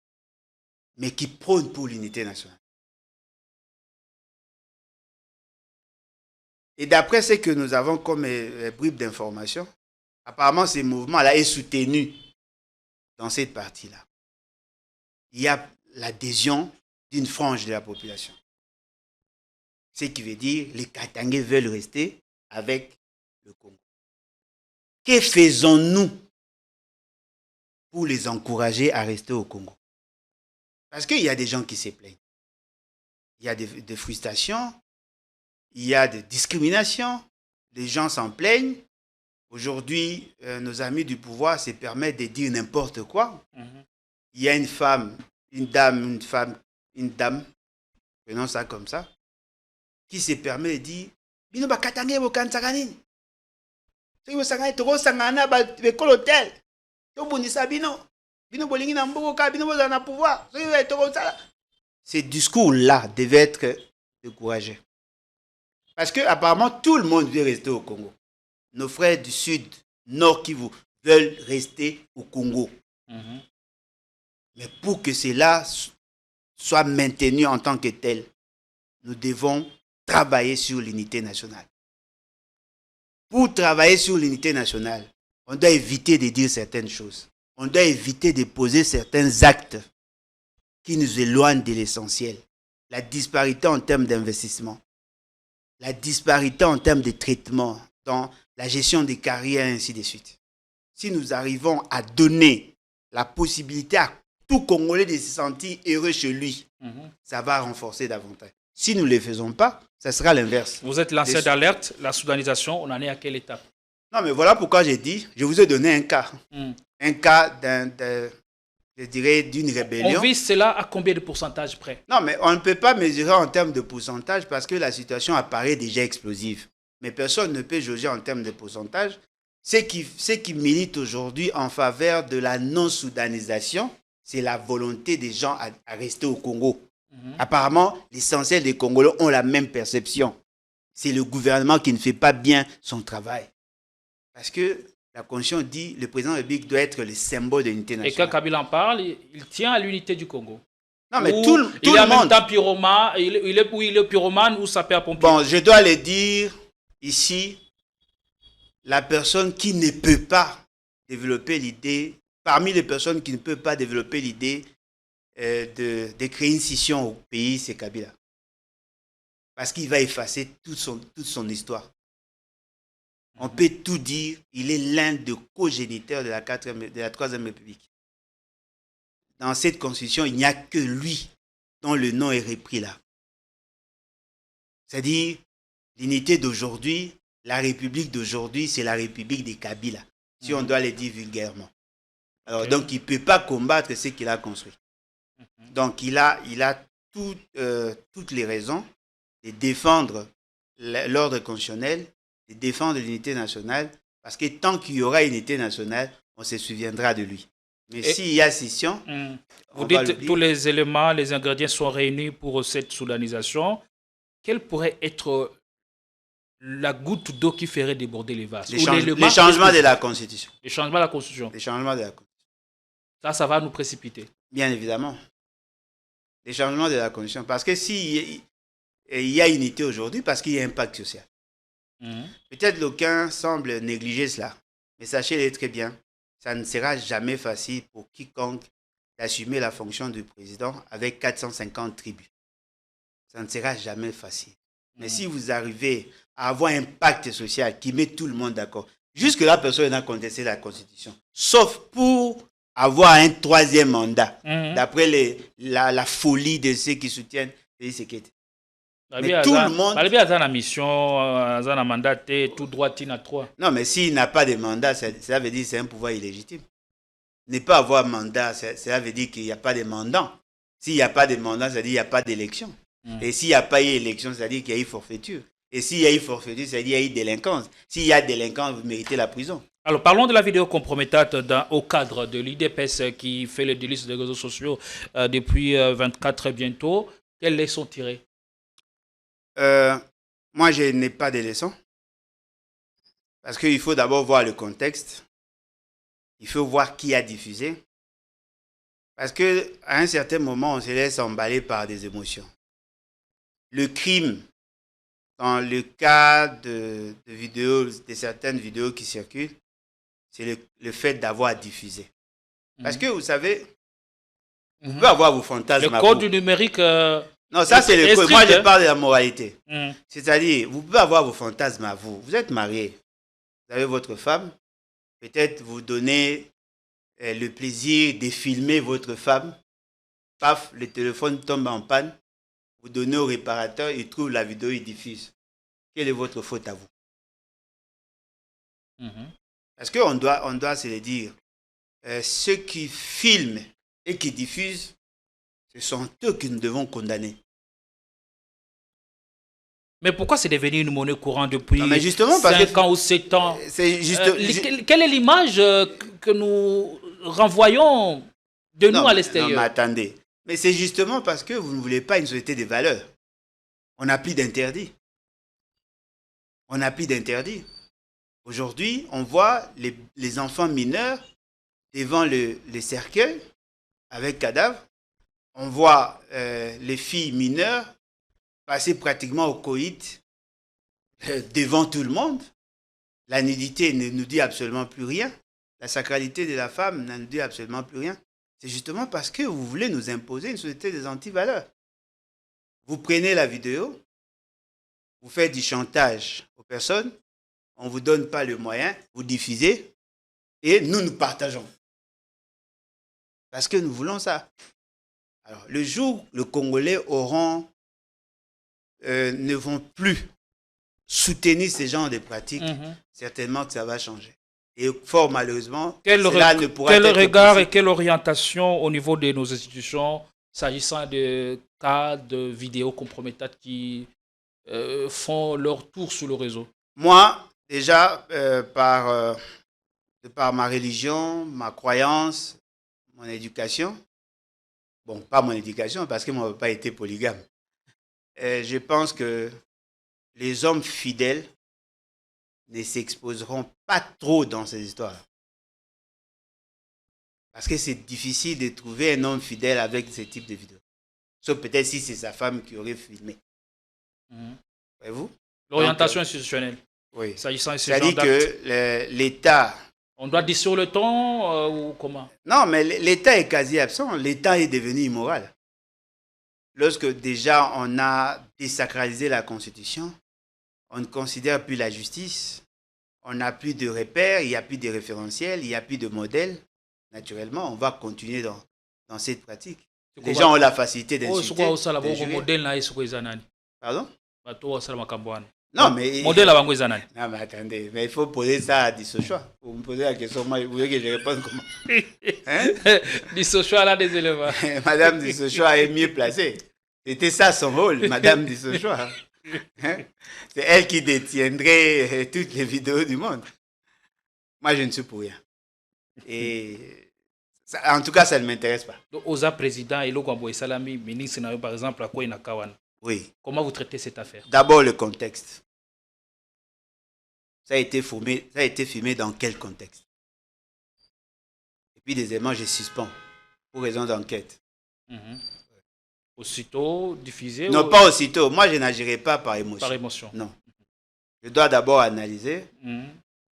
Speaker 1: mais qui prône pour l'unité nationale. Et d'après ce que nous avons comme bribes d'information, apparemment, ce mouvement-là est soutenu dans cette partie-là. Il y a l'adhésion d'une frange de la population. Ce qui veut dire que les Katangais veulent rester avec le Congo. Que faisons-nous pour les encourager à rester au Congo? Parce qu'il y a des gens qui se plaignent. Il y a des frustrations, il y a des discriminations, les gens s'en plaignent. Aujourd'hui, nos amis du pouvoir se permettent de dire n'importe quoi. Il y a une femme, prenons ça comme ça, qui se permet de dire Bino bakatangé bokansakanini. Soki bosangani tokosangana bekolo tel. Tobundisa bino. Bino bolingi na mboka, bino bozala na pouvoir. Soki tokosala. Ces discours-là devaient être découragés. Parce que apparemment tout le monde veut rester au Congo. Nos frères du Sud, Nord Kivu, veulent rester au Congo. Mais pour que cela soit maintenu en tant que tel, nous devons travailler sur l'unité nationale. Pour travailler sur l'unité nationale, on doit éviter de dire certaines choses. On doit éviter de poser certains actes qui nous éloignent de l'essentiel. La disparité en termes d'investissement, la disparité en termes de traitement dans la gestion des carrières et ainsi de suite. Si nous arrivons à donner la possibilité à tout Congolais de se sentir heureux chez lui, ça va renforcer davantage. Si nous ne le faisons pas, ça sera l'inverse.
Speaker 2: Vous êtes lanceur d'alerte, la soudanisation, on en est à quelle étape?
Speaker 1: Non, mais voilà pourquoi j'ai dit, je vous ai donné un cas. Un cas je dirais, d'une rébellion.
Speaker 2: On vise cela à combien de pourcentage près?
Speaker 1: Non, mais on ne peut pas mesurer en termes de pourcentage parce que la situation apparaît déjà explosive. Mais personne ne peut juger en termes de pourcentage. Ceux qui militent aujourd'hui en faveur de la non-soudanisation, c'est la volonté des gens à rester au Congo. Apparemment, l'essentiel des Congolais ont la même perception. C'est le gouvernement qui ne fait pas bien son travail. Parce que la Constitution dit que le président de la République doit être le symbole de l'unité nationale.
Speaker 2: Et quand Kabila en parle, il tient à l'unité du Congo.
Speaker 1: Non, mais tout le monde.
Speaker 2: Il est en même temps pyromane, il est pyromane ou sapeur-pompier.
Speaker 1: Bon, je dois le dire ici, la personne qui ne peut pas développer l'idée, parmi les personnes qui ne peuvent pas développer l'idée de créer une scission au pays, c'est Kabila. Parce qu'il va effacer toute son histoire. On peut tout dire, il est l'un des cogéniteurs de la 3e République. Dans cette constitution, il n'y a que lui dont le nom est repris là. C'est-à-dire, l'unité d'aujourd'hui, la République d'aujourd'hui, c'est la République des Kabila, si on doit le dire vulgairement. Alors, donc, il ne peut pas combattre ce qu'il a construit. Donc, il a toutes les raisons de défendre l'ordre constitutionnel, de défendre l'unité nationale, parce que tant qu'il y aura une unité nationale, on se souviendra de lui. Mais s'il y a scission,
Speaker 2: vous dites tous les éléments, les ingrédients sont réunis pour cette soudanisation. Quelle pourrait être la goutte d'eau qui ferait déborder les vases?
Speaker 1: Les changements de la Constitution.
Speaker 2: Les changements de la Constitution.
Speaker 1: Les changements de la Constitution.
Speaker 2: Ça va nous précipiter.
Speaker 1: Bien évidemment. Les changements de la condition. Parce que s'il y a unité aujourd'hui, parce qu'il y a un pacte social. Peut-être d'aucuns semblent négliger cela. Mais sachez-le très bien, ça ne sera jamais facile pour quiconque d'assumer la fonction du président avec 450 tribus. Ça ne sera jamais facile. Mais si vous arrivez à avoir un pacte social qui met tout le monde d'accord, jusque-là, personne n'a contesté la Constitution. Sauf pour avoir un troisième mandat, d'après la folie de ceux qui soutiennent Félix Tshisekedi. Mais tout le monde...
Speaker 2: a la mission, un mandat, tout droit, il a 3.
Speaker 1: Non, mais s'il n'a pas de mandat, ça veut dire que c'est un pouvoir illégitime. Ne pas avoir mandat, ça veut dire qu'il n'y a pas de mandant. S'il n'y a pas de mandat, ça veut dire qu'il n'y a pas d'élection. Et s'il n'y a pas eu élection, ça veut dire qu'il y a eu forfaiture. Et s'il y a eu forfaiture, ça veut dire qu'il y a eu délinquance. S'il y a délinquance, vous méritez la prison.
Speaker 2: Alors, parlons de la vidéo compromettante au cadre de l'IDPS qui fait le délice des réseaux sociaux depuis 24 bientôt. Quelle leçon tirer?
Speaker 1: Moi, je n'ai pas de leçon. Parce qu'il faut d'abord voir le contexte. Il faut voir qui a diffusé. Parce qu'à un certain moment, on se laisse emballer par des émotions. Le crime, dans le cas de vidéos, de certaines vidéos qui circulent, c'est le fait d'avoir diffusé. Parce que vous savez, vous pouvez avoir vos fantasmes.
Speaker 2: Le code du numérique...
Speaker 1: non, ça c'est le code. Moi, je parle de la moralité.
Speaker 2: Mm.
Speaker 1: C'est-à-dire, vous pouvez avoir vos fantasmes à vous. Vous êtes marié. Vous avez votre femme. Peut-être vous donnez le plaisir de filmer votre femme. Paf, le téléphone tombe en panne. Vous donnez au réparateur, il trouve la vidéo, il diffuse. Quelle est votre faute à vous? Parce qu'on doit se le dire. Ceux qui filment et qui diffusent, ce sont eux que nous devons condamner.
Speaker 2: Mais pourquoi c'est devenu une monnaie courante depuis
Speaker 1: 5
Speaker 2: ans ou 7 ans?
Speaker 1: Juste...
Speaker 2: Quelle est l'image que nous renvoyons de nous à l'extérieur?
Speaker 1: Non, mais attendez. Mais c'est justement parce que vous ne voulez pas une société des valeurs. On n'a plus d'interdit. On n'a plus d'interdit. Aujourd'hui, on voit les enfants mineurs devant les cercueils avec cadavres. On voit les filles mineures passer pratiquement au coït devant tout le monde. La nudité ne nous dit absolument plus rien. La sacralité de la femme ne nous dit absolument plus rien. C'est justement parce que vous voulez nous imposer une société des antivaleurs. Vous prenez la vidéo, vous faites du chantage aux personnes, on ne vous donne pas le moyen, vous diffusez et nous partageons. Parce que nous voulons ça. Alors, le jour où les Congolais ne vont plus soutenir ce genre de pratiques, certainement que ça va changer. Et fort malheureusement, cela ne pourra être
Speaker 2: quel regard
Speaker 1: possible.
Speaker 2: et quelle orientation au niveau de nos institutions s'agissant de cas de vidéos compromettantes qui font leur tour sur le réseau?
Speaker 1: Moi, déjà, de par ma religion, ma croyance, mon éducation, bon, pas mon éducation parce que mon papa était polygame, je pense que les hommes fidèles ne s'exposeront pas trop dans ces histoires. Parce que c'est difficile de trouver un homme fidèle avec ce type de vidéos. Sauf peut-être si c'est sa femme qui aurait filmé. Voyez-vous?
Speaker 2: L'orientation institutionnelle.
Speaker 1: Oui.
Speaker 2: S'agissant de ce
Speaker 1: C'est-à-dire
Speaker 2: genre d'actes.
Speaker 1: que l'État...
Speaker 2: On doit dire sur le ton ou comment?
Speaker 1: Non, mais l'État est quasi absent. L'État est devenu immoral. Lorsque déjà on a désacralisé la Constitution, on ne considère plus la justice, on n'a plus de repères, il n'y a plus de référentiels, il n'y a plus de modèles. Naturellement, on va continuer dans cette pratique. Les gens ont la facilité d'insulter. Pardon? Non, mais...
Speaker 2: Modèle à Bango Zanani.
Speaker 1: Non, mais attendez, mais il faut poser ça à Dissochoa. Vous me posez la question, moi, vous voulez que je réponde comment? Hein?
Speaker 2: Dissochoa là, des éléments.
Speaker 1: Madame Dissochoa est mieux placée. C'était ça son rôle, Madame Dissochoa. Hein? C'est elle qui détiendrait toutes les vidéos du monde. Moi, je ne suis pour rien. Et ça, en tout cas, ça ne m'intéresse pas.
Speaker 2: Donc, Oza président et Lokwambo Salami, ministre, par exemple, à quoi il Kawan.
Speaker 1: Oui.
Speaker 2: Comment vous traitez cette affaire?
Speaker 1: D'abord, le contexte. Ça a été filmé dans quel contexte? Et Puis, deuxièmement, je suspends pour raison d'enquête.
Speaker 2: Aussitôt diffusé?
Speaker 1: Non, pas aussitôt. Moi, je n'agirai pas par émotion.
Speaker 2: Par émotion.
Speaker 1: Non. Je dois d'abord analyser.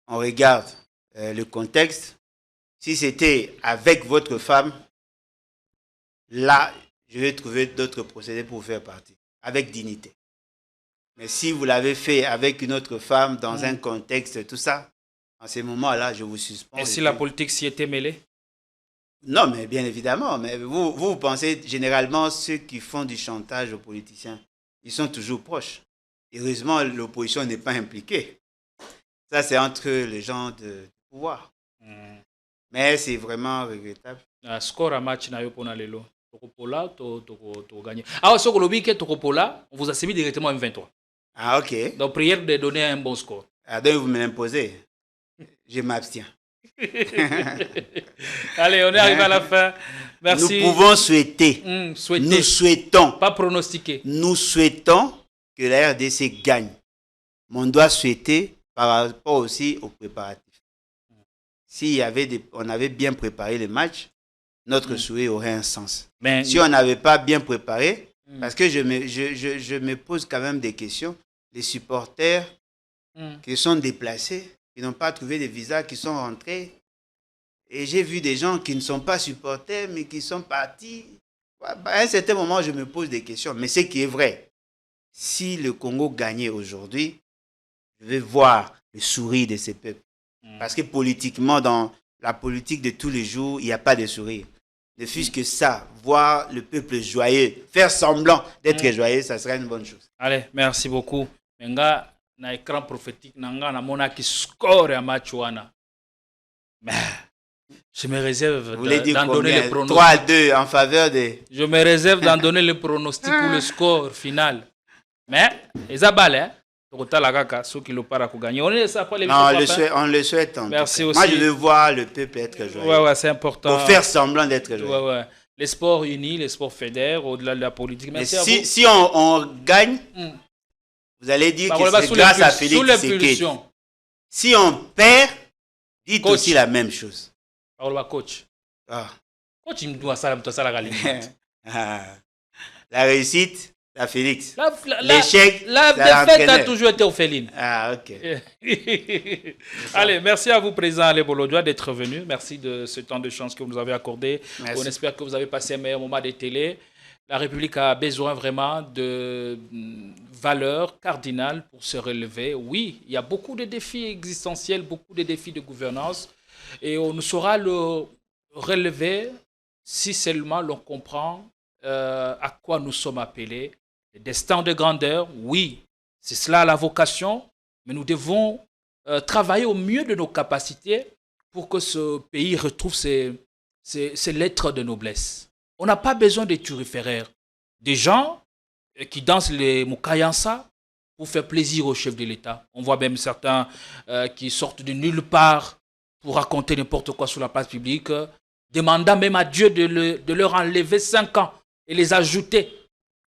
Speaker 1: On regarde le contexte. Si c'était avec votre femme, là, je vais trouver d'autres procédés pour faire partie, avec dignité. Mais si vous l'avez fait avec une autre femme, dans un contexte, tout ça, en ces moments-là, je vous suspends.
Speaker 2: Et si la politique s'y était mêlée?
Speaker 1: Non, mais bien évidemment. Mais vous pensez, généralement, ceux qui font du chantage aux politiciens, ils sont toujours proches. Heureusement, l'opposition n'est pas impliquée. Ça, c'est entre les gens de pouvoir. Mais c'est vraiment regrettable.
Speaker 2: Score à match na yo pona lelo. Tokopola, to gagner. Ah, ce que l'objet que Tokopola, on vous a sévi directement M23.
Speaker 1: Ah, ok.
Speaker 2: Donc, prière de donner un bon score.
Speaker 1: Ah, donc, vous me l'imposez. Je m'abstiens.
Speaker 2: Allez, on est arrivé à la fin. Merci.
Speaker 1: Nous pouvons souhaiter. Nous souhaitons.
Speaker 2: Pas pronostiquer.
Speaker 1: Nous souhaitons que la RDC gagne. Mais on doit souhaiter par rapport aussi aux préparatifs. Si on avait bien préparé le match, notre souhait aurait un sens. Mais si on n'avait pas bien préparé, parce que je me pose quand même des questions, les supporters qui sont déplacés, qui n'ont pas trouvé de visa, qui sont rentrés, et j'ai vu des gens qui ne sont pas supporters, mais qui sont partis. À un certain moment, je me pose des questions. Mais ce qui est vrai, si le Congo gagnait aujourd'hui, je vais voir le sourire de ces peuples. Parce que politiquement, dans la politique de tous les jours, il n'y a pas de sourire. Ne fût-ce que ça, voir le peuple joyeux, faire semblant d'être joyeux, ça serait une bonne chose.
Speaker 2: Allez, merci beaucoup. Menga, na écran prophétique, nanga na mona qui score à match wana. Mais je me réserve d'en donner le pronostic.
Speaker 1: 3-2 en faveur des...
Speaker 2: Je me réserve d'en donner le pronostic ou le score final. Mais, les aballes, hein? On
Speaker 1: le souhaite.
Speaker 2: Merci aussi.
Speaker 1: Moi, je veux voir le peuple être joyeux.
Speaker 2: Ouais, c'est important.
Speaker 1: Pour faire semblant d'être joyeux.
Speaker 2: Ouais. Les sports unis, les sports fédèrent, au-delà de la politique.
Speaker 1: Mais si on gagne, vous allez dire que c'est grâce à Félix Tshisekedi. Si on perd, dites aussi la même chose.
Speaker 2: Coach. Coach, il me doit ça,
Speaker 1: la réussite, à Félix.
Speaker 2: L'échec, la défaite a toujours été orpheline.
Speaker 1: Ah, ok.
Speaker 2: Allez, merci à vous, président Ale Bolodjoa, d'être venu. Merci de ce temps de chance que vous nous avez accordé.
Speaker 1: Merci.
Speaker 2: On espère que vous avez passé un meilleur moment des télés. La République a besoin vraiment de valeurs cardinales pour se relever. Oui, il y a beaucoup de défis existentiels, beaucoup de défis de gouvernance. Et on ne saura le relever si seulement l'on comprend à quoi nous sommes appelés. Les destins de grandeur, oui, c'est cela la vocation, mais nous devons travailler au mieux de nos capacités pour que ce pays retrouve ses lettres de noblesse. On n'a pas besoin de turiféraires, des gens qui dansent les Mukayansa pour faire plaisir au chef de l'État. On voit même certains qui sortent de nulle part pour raconter n'importe quoi sur la place publique, demandant même à Dieu de leur enlever 5 ans et les ajouter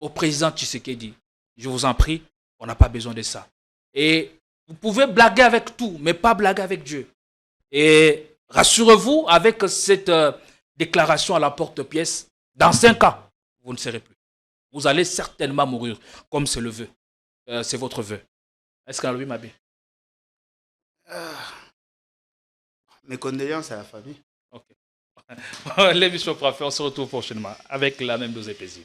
Speaker 2: au président Tshisekedi. Je vous en prie, on n'a pas besoin de ça. Et vous pouvez blaguer avec tout, mais pas blaguer avec Dieu. Et rassurez-vous, avec cette déclaration à la porte-pièce, dans 5 ans, vous ne serez plus. Vous allez certainement mourir, comme c'est le vœu. C'est votre vœu. Est-ce qu'en lui m'a bien?
Speaker 1: Mes condoléances à la famille.
Speaker 2: Ok. L'émission Parfait, on se retrouve prochainement avec la même dose de plaisir.